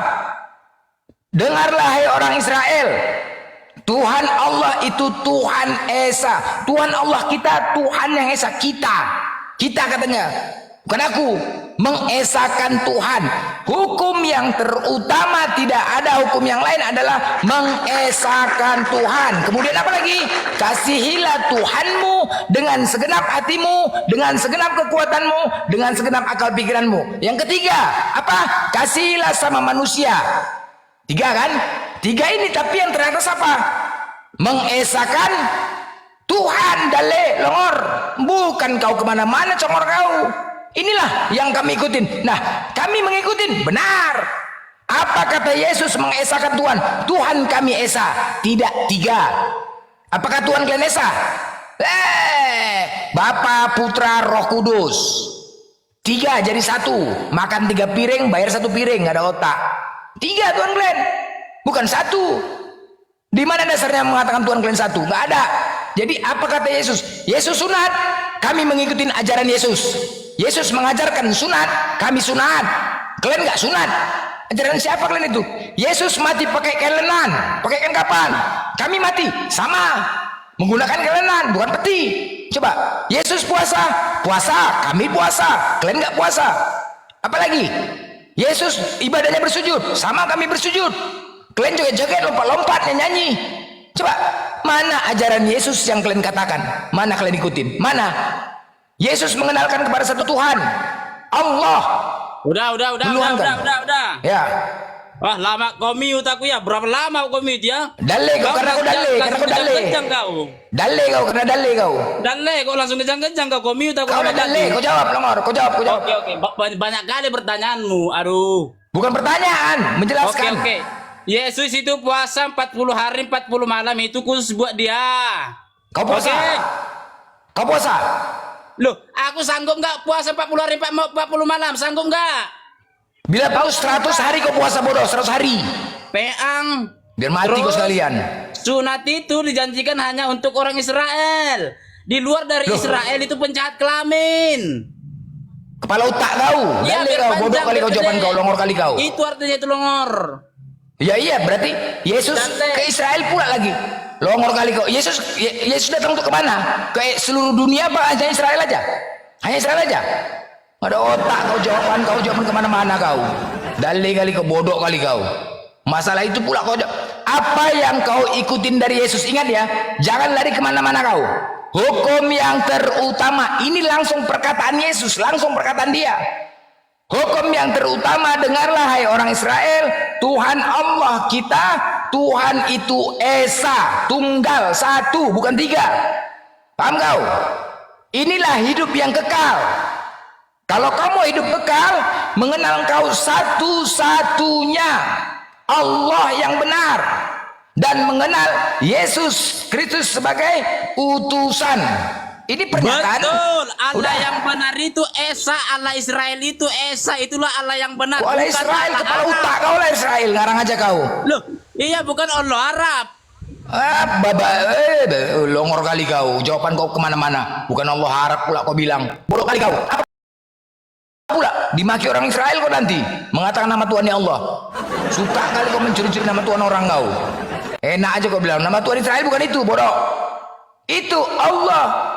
Dengarlah hai orang Israel, Tuhan Allah itu Tuhan Esa. Tuhan Allah kita Tuhan yang Esa. Kita katanya, bukan aku, mengesakan Tuhan. Hukum yang terutama, tidak ada hukum yang lain, adalah mengesakan Tuhan. Kemudian apa lagi? Kasihilah Tuhanmu dengan segenap hatimu, dengan segenap kekuatanmu, dengan segenap akal pikiranmu. Yang ketiga apa? Kasihilah sama manusia. 3 kan? 3 ini, tapi yang teratas apa? Mengesakan Tuhan. Dale longor, bukan kau kemana-mana congor kau. Inilah yang kami ikutin. Nah, kami mengikutin benar. Apa kata Yesus mengesakan Tuhan? Tuhan kami esa, tidak 3. Apakah Tuhan kalian esa? Bapa, Putra, Roh Kudus. 3 jadi 1. Makan 3 piring, bayar 1 piring, nggak ada otak. 3 Tuhan kalian, bukan 1. Di mana dasarnya mengatakan Tuhan kalian 1? Nggak ada. Jadi apa kata Yesus? Yesus sunat, kami mengikuti ajaran Yesus. Yesus mengajarkan sunat, kami sunat. Kalian nggak sunat. Ajaran siapa kalian itu? Yesus mati pakai kain lenan, pakai kain kapan? Kami mati sama, menggunakan kain lenan, bukan peti. Coba, Yesus puasa, kami puasa. Kalian nggak puasa. Apalagi? Yesus ibadahnya bersujud, sama kami bersujud. Kalian joget-joget, lompat-lompat, nyanyi. Coba, mana ajaran Yesus yang kalian katakan? Mana kalian ikutin? Mana? Yesus mengenalkan kepada satu Tuhan, Allah. Udah. Ya. Wah, lama komi utaku ya. Berapa lama komi dia? Dale kau, karena kau dale. Kejang kau. Dale kau, karena dale kau. Dale kau langsung kejang kau komi utaku. Kau dale, kau jawab longor, kau jawab. Oke. Banyak kali pertanyaanmu. Aduh. Bukan pertanyaan, menjelaskan. Oke. Yesus itu puasa 40 hari 40 malam, itu khusus buat dia. Kau puasa? Kau puasa? Loh, aku sanggup nggak puasa 40 hari 40 malam? Sanggup nggak? Bila kau 100 hari kau puasa bodoh, 100 hari. Peang. Biar mati kau sekalian. Sunat itu dijanjikan hanya untuk orang Israel. Di luar dari Israel itu penjahat kelamin. Kepala otak kau. Ya, Dale kau, bodoh kali kau jawaban kau, longor kali kau. Itu artinya itu longor. Ya iya, berarti Yesus ke Israel pula lagi. Longor kali kau. Yesus datang untuk kemana? Ke seluruh dunia apa hanya Israel aja? Hanya Israel aja? Ada otak kau jawaban kemana-mana kau. Dale kali kau, bodoh kali kau. Masalah itu pula kau. Apa yang kau ikutin dari Yesus, ingat ya, jangan lari kemana-mana kau. Hukum yang terutama, ini langsung perkataan Yesus, langsung perkataan dia. Hukum yang terutama, dengarlah hai orang Israel, Tuhan Allah kita, Tuhan itu Esa, tunggal, 1, bukan 3. Paham kau? Inilah hidup yang kekal. Kalau kamu hidup kekal, mengenal kau satu-satunya Allah yang benar, dan mengenal Yesus Kristus sebagai utusan. Ini pernyataan. Betul. Allah yang benar itu Esa, Allah Israel itu Esa, itulah Allah yang benar. Allah Israel, kepala otak kau lah Israel, ngarang aja kau. Loh, iya bukan Allah Arab. Longor kali kau, jawaban kau kemana-mana. Bukan Allah Arab pula kau bilang. Bodoh kali kau. Apa pula? Dimaki orang Israel kau nanti, mengatakan nama Tuhan ya Allah. Suka kali kau mencuri-curi nama Tuhan orang kau. Enak aja kau bilang, nama Tuhan Israel bukan itu, bodoh. Itu Allah.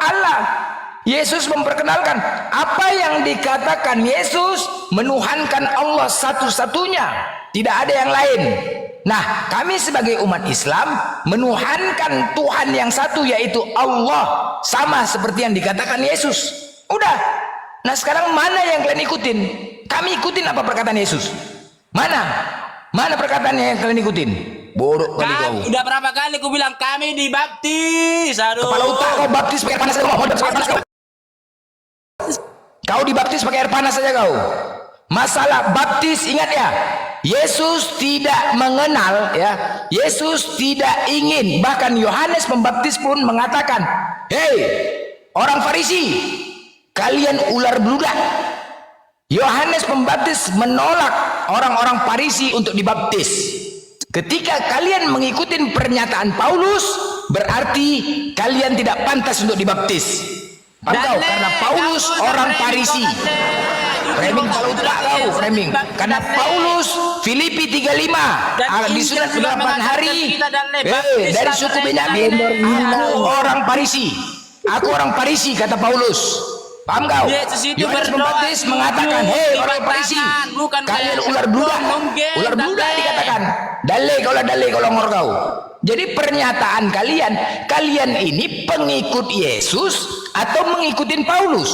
Yesus memperkenalkan apa yang dikatakan Yesus, menuhankan Allah satu-satunya, tidak ada yang lain. Nah, kami sebagai umat Islam menuhankan Tuhan yang satu, yaitu Allah, sama seperti yang dikatakan Yesus. Udah. Nah, sekarang mana yang kalian ikutin? Kami ikutin apa perkataan Yesus? Mana perkataannya yang kalian ikutin? Bodoh kali kau. Udah berapa kali aku bilang kami dibaptis. Aduh. Kepala otak kau, baptis pakai air panas kau. Kau dibaptis pakai air panas saja kau. Masalah baptis, ingat ya, Yesus tidak mengenal ya. Yesus tidak ingin. Bahkan Yohanes Pembaptis pun mengatakan, "Hei, orang Farisi, kalian ular beludak." Yohanes Pembaptis menolak orang-orang Farisi untuk dibaptis. Ketika kalian mengikuti pernyataan Paulus, berarti kalian tidak pantas untuk dibaptis. Paham kau? Karena Paulus orang Farisi. Framing kalau tak kau framing. Karena Paulus Filipi 35 di surat 8 hari dari suku Benyamin. Aku orang Parisi. Aku orang Parisi kata Paulus. Paham kau? Yohanes Pembaptis mengatakan, hei orang Parisi, kalian ular bluda. Ular bluda dikatakan. Dalai kalau ngor kau. Jadi pernyataan kalian ini pengikut Yesus atau mengikutin Paulus?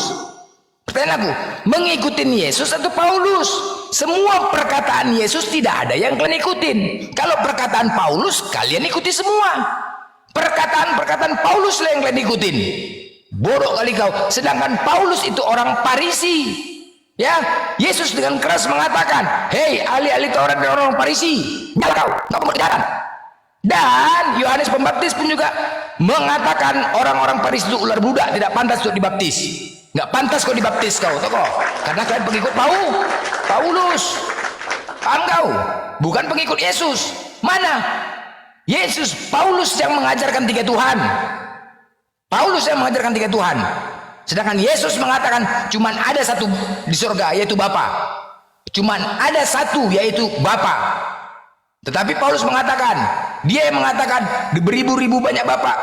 Pertanyaan aku, mengikutin Yesus atau Paulus? Semua perkataan Yesus tidak ada yang kalian ikutin. Kalau perkataan Paulus, kalian ikuti semua. Perkataan Paulus lah yang kalian ikutin. Bodoh kali kau. Sedangkan Paulus itu orang Parisi. Ya, Yesus dengan keras mengatakan, hei ahli-ahli Taurat dan orang Parisi, nyala kau berjalan. Dan Yohanes Pembaptis pun juga mengatakan orang-orang Parisi itu ular budak, tidak pantas untuk dibaptis. Nggak pantas kau dibaptis kau, tokoh. Karena kalian pengikut Paulus. Paham kau? Bukan pengikut Yesus. Mana? Yesus, Paulus yang mengajarkan 3 Tuhan. Paulus yang mengajarkan 3 Tuhan. Sedangkan Yesus mengatakan cuman ada satu di surga, yaitu Bapa. Cuman ada satu, yaitu Bapa. Tetapi Paulus mengatakan, dia yang mengatakan beribu-ribu banyak Bapa,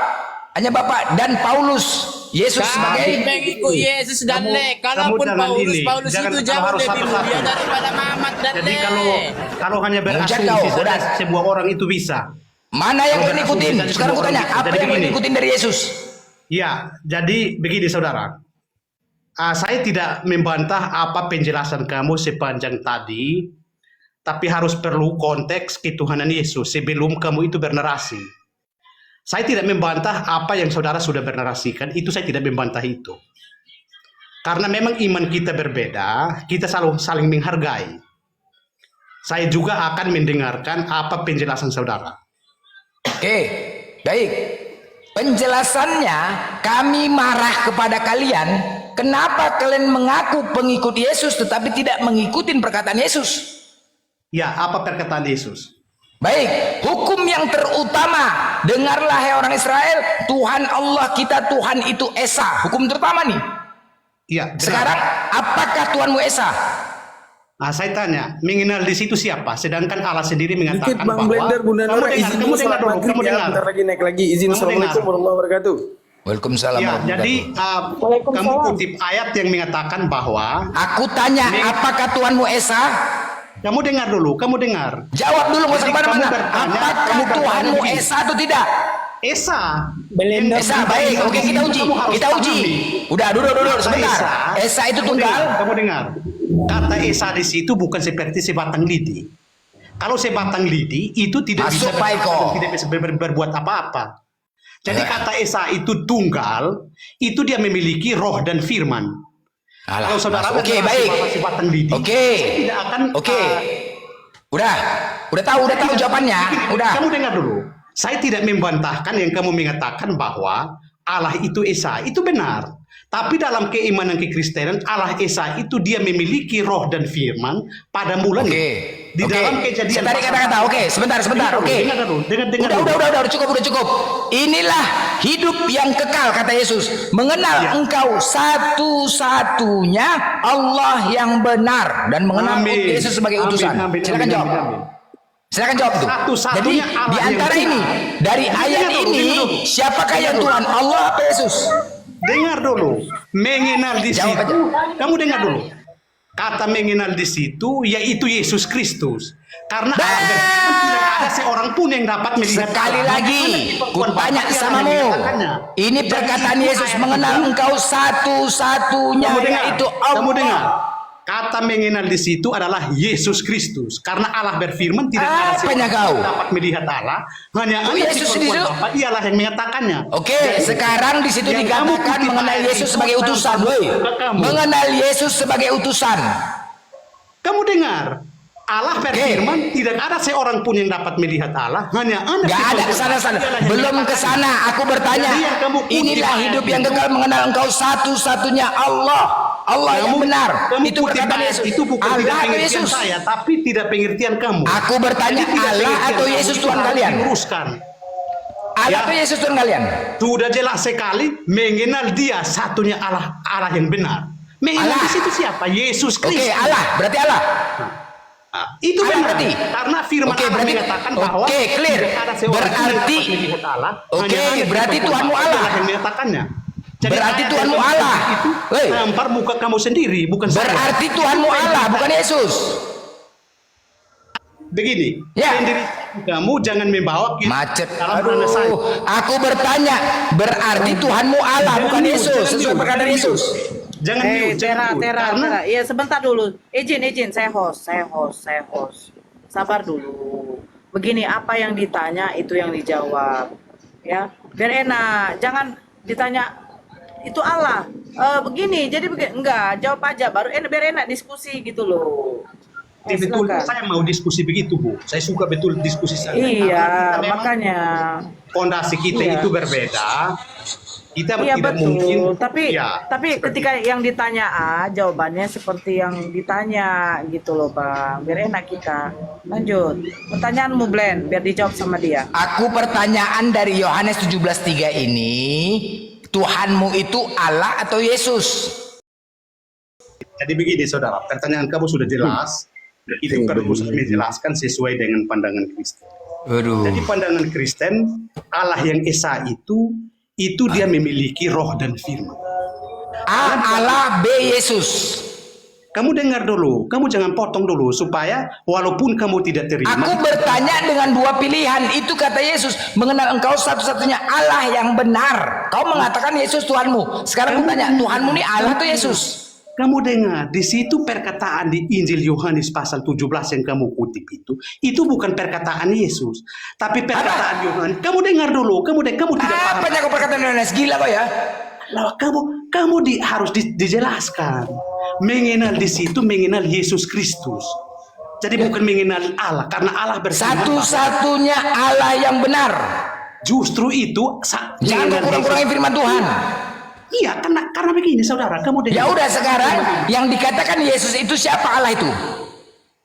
hanya Bapa. Dan Paulus, Yesus sebagai pengikut Yesus dan kalaupun Paulus itu jauh lebih mulia daripada Muhammad dan jadi kalau hanya berasumsi sebuah orang itu bisa. Mana yang kalian ikutin? Sekarang aku tanya, apa yang kalian ikutin dari Yesus? Ya, jadi begini saudara. Saya tidak membantah apa penjelasan kamu sepanjang tadi, tapi harus perlu konteks ketuhanan Yesus sebelum kamu itu bernarasi. Saya tidak membantah apa yang saudara sudah bernarasikan, itu saya tidak membantah itu. Karena memang iman kita berbeda, kita selalu saling menghargai. Saya juga akan mendengarkan apa penjelasan saudara. Oke, baik. Penjelasannya, kami marah kepada kalian. Kenapa kalian mengaku pengikut Yesus tetapi tidak mengikuti perkataan Yesus? Ya, apa perkataan Yesus? Baik, hukum yang terutama, dengarlah hai orang Israel, Tuhan Allah kita Tuhan itu Esa. Hukum terutama nih. Ya. Sekarang, apakah Tuhanmu Esa? Saya tanya, mengenal di situ siapa? Sedangkan Allah sendiri mengatakan Bang bahwa Blender, Bunda Nora, izin dulu sholat maghrib ya, dengar. bentar lagi naik lagi. Izin, Assalamualaikum warahmatullahi wabarakatuh. Waalaikumsalam. Ya, jadi kamu kutip ayat yang mengatakan bahwa aku tanya, apakah Tuhanmu Esa? Kamu dengar dulu, kamu dengar. Jawab dulu, nggak usah kemana-mana. Apakah Tuhanmu Esa atau tidak? Esa. Esa, baik. Oke, kita uji. Udah, duduk sebentar. Esa itu tunggal. Kamu dengar. Kata Esa di situ bukan seperti sebatang lidi. Kalau sebatang lidi itu tidak bisa berbuat apa-apa. Jadi kata Esa itu tunggal, itu dia memiliki roh dan firman. Kalau saudara baik. sebatang lidi, saya tidak akan. Udah tahu jawabannya. Udah. Kamu dengar dulu. Saya tidak membantahkan yang kamu mengatakan bahwa Allah itu Esa, itu benar. Tapi dalam keimanan kekristenan, Allah Esa itu dia memiliki roh dan firman pada mulanya. Di dalam Kejadian. Saya tadi kata-kata, sebentar. Udah cukup. Inilah hidup yang kekal kata Yesus. Mengenal engkau satu-satunya Allah yang benar dan mengenal Yesus sebagai utusan. Silakan jawab tuh. Jadi di antara ini, dari ayat ini, siapakah yang Tuhan? Allah atau Yesus? Dengar dulu, mengenal di situ. Kamu dengar dulu. Kata mengenal di situ yaitu Yesus Kristus. Karena tidak ada seorang pun yang dapat melihat. Sekali lagi, ku tanya samamu. Ini perkataan Yesus mengenal engkau satu-satunya yaitu Allah. Kamu dengar. Kata mengenal di situ adalah Yesus Kristus. Karena Allah berfirman tidak ada seorang yang dapat melihat Allah. Hanya Yesus di situ. Dialah yang mengatakannya. Sekarang di situ dikatakan mengenal Yesus sebagai utusan. Mengenal Yesus sebagai utusan. Kamu dengar? Allah berfirman tidak ada seorang pun yang dapat melihat Allah, hanya anak. Gak ada kesana-sana. Belum kesana. Aku bertanya. Inilah hidup yang kekal mengenal engkau satu-satunya Allah. Allah yang benar. Itu perkataan Yesus. Itu bukan Allah tidak atau pengertian Yesus? saya, tapi tidak pengertian kamu. Aku bertanya, Allah atau Yesus Tuhan kalian? Allah atau Yesus Tuhan kalian? Sudah jelas sekali mengenal Dia satunya Allah yang benar. Mengenal Allah. di situ siapa? Yesus Kristus. Oke, Allah, berarti Allah. Itu Allah benar. berarti. Karena firman Oke, Allah berarti- mengatakan bahwa oke, clear. tidak ada seorang pun yang Berarti- dapat melihat Allah. Oke, hanya anak berarti di Tuhanmu Bapa Allah. yang menyatakannya. Jadi Berarti ayat Tuhanmu yang Allah. itu Woi. tampar muka kamu sendiri, bukan saya. Berarti Tuhanmu Allah, bukan Yesus. Begini, Ya. pendiri kamu jangan membawa kita Macet. dalam ranah saya. Aduh, aku bertanya, berarti Tuhanmu Allah, bukan Yesus, sesuai perkataan Yesus. Jangan mute, jangan mute. Tera. Karena Iya, sebentar dulu. Izin, saya host. Sabar dulu. Begini, apa yang ditanya itu yang dijawab. Ya, biar enak. Jangan ditanya itu Allah. Begini, jadi enggak, jawab aja baru enak, biar enak diskusi gitu loh. betul, silakan. saya mau diskusi begitu, Bu. Saya suka betul diskusi saya. Iya, Karena kita memang makanya. fondasi kita Iya. itu berbeda. Kita Iya tidak betul, mungkin. tapi ya, ketika yang ditanya A, jawabannya seperti yang ditanya gitu loh Bang. Biar enak kita. Lanjut. Pertanyaanmu Blend, biar dijawab sama dia. Aku pertanyaan dari Yohanes 17:3 ini, Tuhanmu itu Allah atau Yesus? Jadi begini, saudara. Pertanyaan kamu sudah jelas. Itu kalau saya menjelaskan sesuai dengan pandangan Kristen. Waduh. Jadi pandangan Kristen, Allah yang Esa itu dia memiliki roh dan firman. A Allah, B Yesus. Kamu dengar dulu, kamu jangan potong dulu supaya walaupun kamu tidak terima. Aku bertanya dengan dua pilihan, itu kata Yesus, mengenal engkau satu-satunya Allah yang benar. Kau mengatakan Yesus Tuhanmu. Sekarang aku tanya, Tuhanmu ini Allah atau Yesus? Kamu dengar, di situ perkataan di Injil Yohanes pasal 17 yang kamu kutip itu bukan perkataan Yesus, tapi perkataan Yohanes. Kamu dengar dulu, kamu tidak paham. Apanya kau perkataan Yohanes? Gila kau ya? Lah, kamu harus dijelaskan. Mengenal di situ mengenal Yesus Kristus. Jadi bukan mengenal Allah, karena Allah bersama. Satu-satunya Allah yang benar. Justru itu jangan kau kurang-kurangin firman Tuhan. Iya, karena begini saudara, kamu dengar. Ya udah sekarang yang dikatakan Yesus itu siapa Allah itu?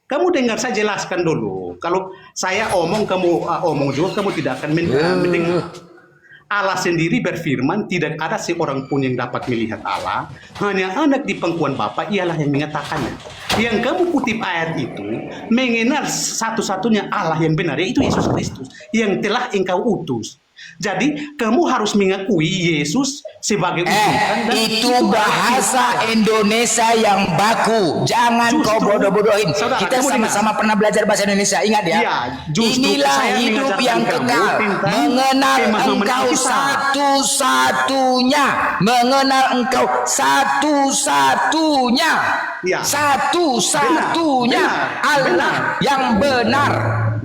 Kamu dengar saya jelaskan dulu. Kalau saya omong, kamu omong juga, kamu tidak akan mendengar. Allah sendiri berfirman, tidak ada seorang pun yang dapat melihat Allah, hanya anak di pangkuan Bapa, ialah yang mengatakannya. Yang kamu kutip ayat itu, mengenal satu-satunya Allah yang benar, yaitu Yesus Kristus, yang telah engkau utus. Jadi kamu harus mengakui Yesus sebagai utusan. Itu bahasa Indonesia yang baku. Jangan kau bodoh-bodohin. Kita sama-sama pernah belajar bahasa Indonesia. Ingat ya. Inilah hidup yang kekal. Mengenal engkau satu-satunya. Mengenal engkau satu-satunya. Satu-satunya Allah yang benar.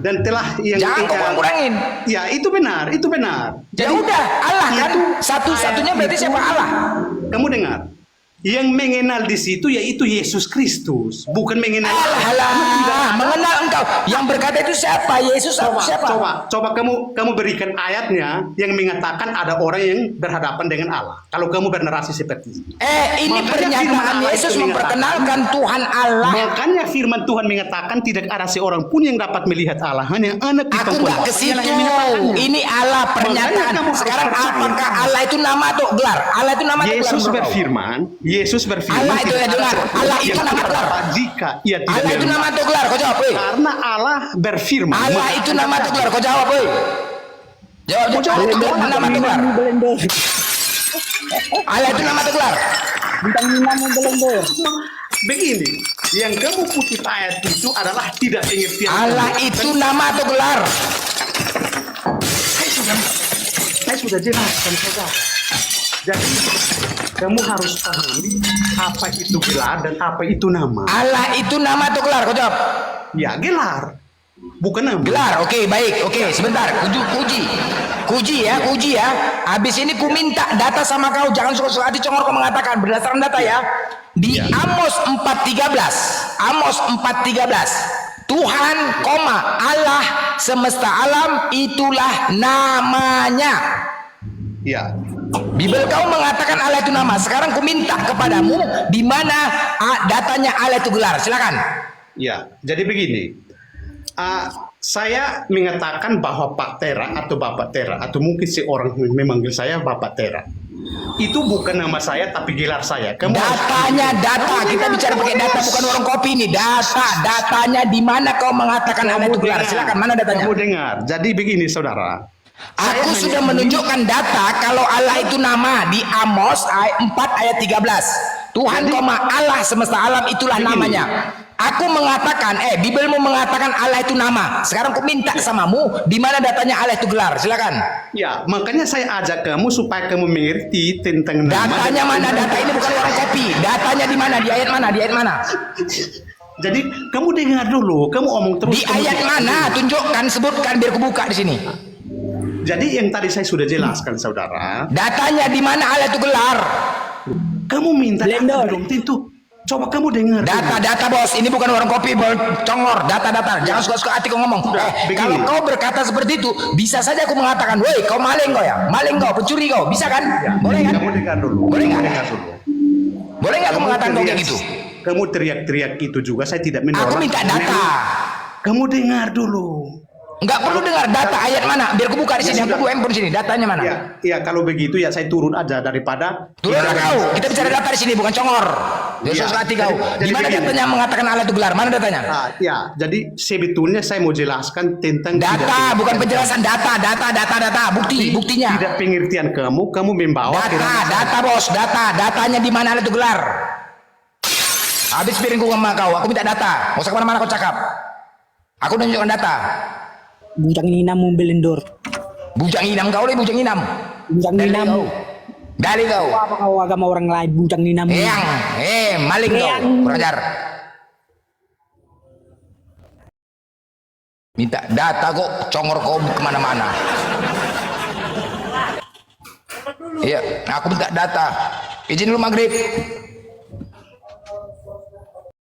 Dan telah yang jangan kau kurang-kurangin. Ya, itu benar, itu benar. Ya udah, Allah kan satu-satunya berarti siapa Allah? Kamu dengar? Yang mengenal di situ yaitu Yesus Kristus, bukan mengenal Allah. Mengenal engkau. Yang berkata itu siapa? Yesus atau siapa? Coba kamu berikan ayatnya yang mengatakan ada orang yang berhadapan dengan Allah. Kalau kamu bernarasi seperti ini. Ini pernyataan Yesus memperkenalkan Tuhan Allah. Makanya firman Tuhan mengatakan tidak ada seorang pun yang dapat melihat Allah, hanya anak di Aku nggak ke situ. Ini Allah pernyataan. Sekarang apakah Allah itu nama atau gelar? Allah itu nama atau gelar? Yesus berfirman. Allah itu ya dengar. Allah itu nama gelar. Jika ia tidak Allah itu nama atau gelar? Kau jawab, boy. Karena Allah berfirman. Allah itu nama atau gelar? Kau jawab, boy. Jawab nama atau gelar? Allah itu nama atau gelar? Bintang nama belender. Begini, yang kamu kutip ayat itu adalah tidak pengertian. Allah itu nama atau gelar? Saya sudah jelaskan saudara. Jadi kamu harus pahami apa itu gelar dan apa itu nama. Allah itu nama atau gelar? Kau jawab. Ya, gelar. Bukan nama. Gelar, oke, baik. Oke, sebentar. Kuji ya. Habis ini ku minta data sama kau. Jangan suka-suka hati congor kau mengatakan. Berdasarkan data ya. Di Amos 4:13. Amos 4:13. Tuhan, Allah semesta alam itulah namanya. Ya. Bibel kau mengatakan Allah itu nama. Sekarang ku minta kepadamu di mana datanya Allah itu gelar. Silakan. Ya, jadi begini. Saya mengatakan bahwa Pak Tera atau Bapak Tera atau mungkin seorang memanggil saya Bapak Tera. Itu bukan nama saya tapi gelar saya. Kamu Datanya data, kita bicara pakai data bukan warung kopi ini. Datanya di mana kau mengatakan ada itu gelar? Silakan, mana datanya? Kamu dengar. Jadi begini saudara. Aku sudah menunjukkan data kalau Allah itu nama di Amos 4 ayat 13. Tuhan Allah semesta alam itulah namanya. Aku mengatakan, Bibelmu mengatakan Allah itu nama. Sekarang aku minta samamu, di mana datanya Allah itu gelar? Silakan. Ya, makanya saya ajak kamu supaya kamu mengerti tentang nama. Datanya mana? Data ini bukan warung kopi. Datanya di mana? Di ayat mana? Di ayat mana? Jadi kamu dengar dulu, kamu omong terus. Di ayat mana? Tunjukkan, sebutkan biar aku buka di sini. Jadi yang tadi saya sudah jelaskan saudara. Datanya di mana Allah itu gelar? Kamu minta data belum tentu. Coba kamu dengar. Data bos, ini bukan warung kopi, congor. Data. Jangan suka-suka hati kau ngomong. Kalau kau berkata seperti itu, bisa saja aku mengatakan, woi kau maling kau ya, maling kau, pencuri kau, bisa kan? Boleh kan? Kamu dengar dulu. Boleh nggak? Dengar dulu. Boleh nggak aku mengatakan kau kayak gitu? Kamu teriak-teriak itu juga, saya tidak menolak. Aku minta data. Kamu dengar dulu. Nggak perlu dengar data ayat mana, biar aku buka di sini. Aku buka handphone sini, datanya mana? Ya kalau begitu ya saya turun aja daripada. Turunlah kau. Kita bicara data di sini, bukan congor. Dia suka hati kau. Di mana datanya mengatakan Allah itu gelar? Mana datanya? Ya, jadi sebetulnya saya mau jelaskan tentang data, bukan penjelasan data, buktinya. Tidak pengertian kamu membawa data bos, datanya di mana Allah itu gelar? Habis piringku sama kau, aku minta data. Mau usah kemana-mana kau cakap. Aku tunjukkan data. Bujang Inam mobil indoor. Bujang Inam kau le, Bujang Inam. Bujang Inam. Dari kau. Apa kau agama orang lain Bujang Inam? Maling kau, kurang ajar. Minta data kok, congor kau kemana-mana. Iya, aku minta data. Izin dulu maghrib.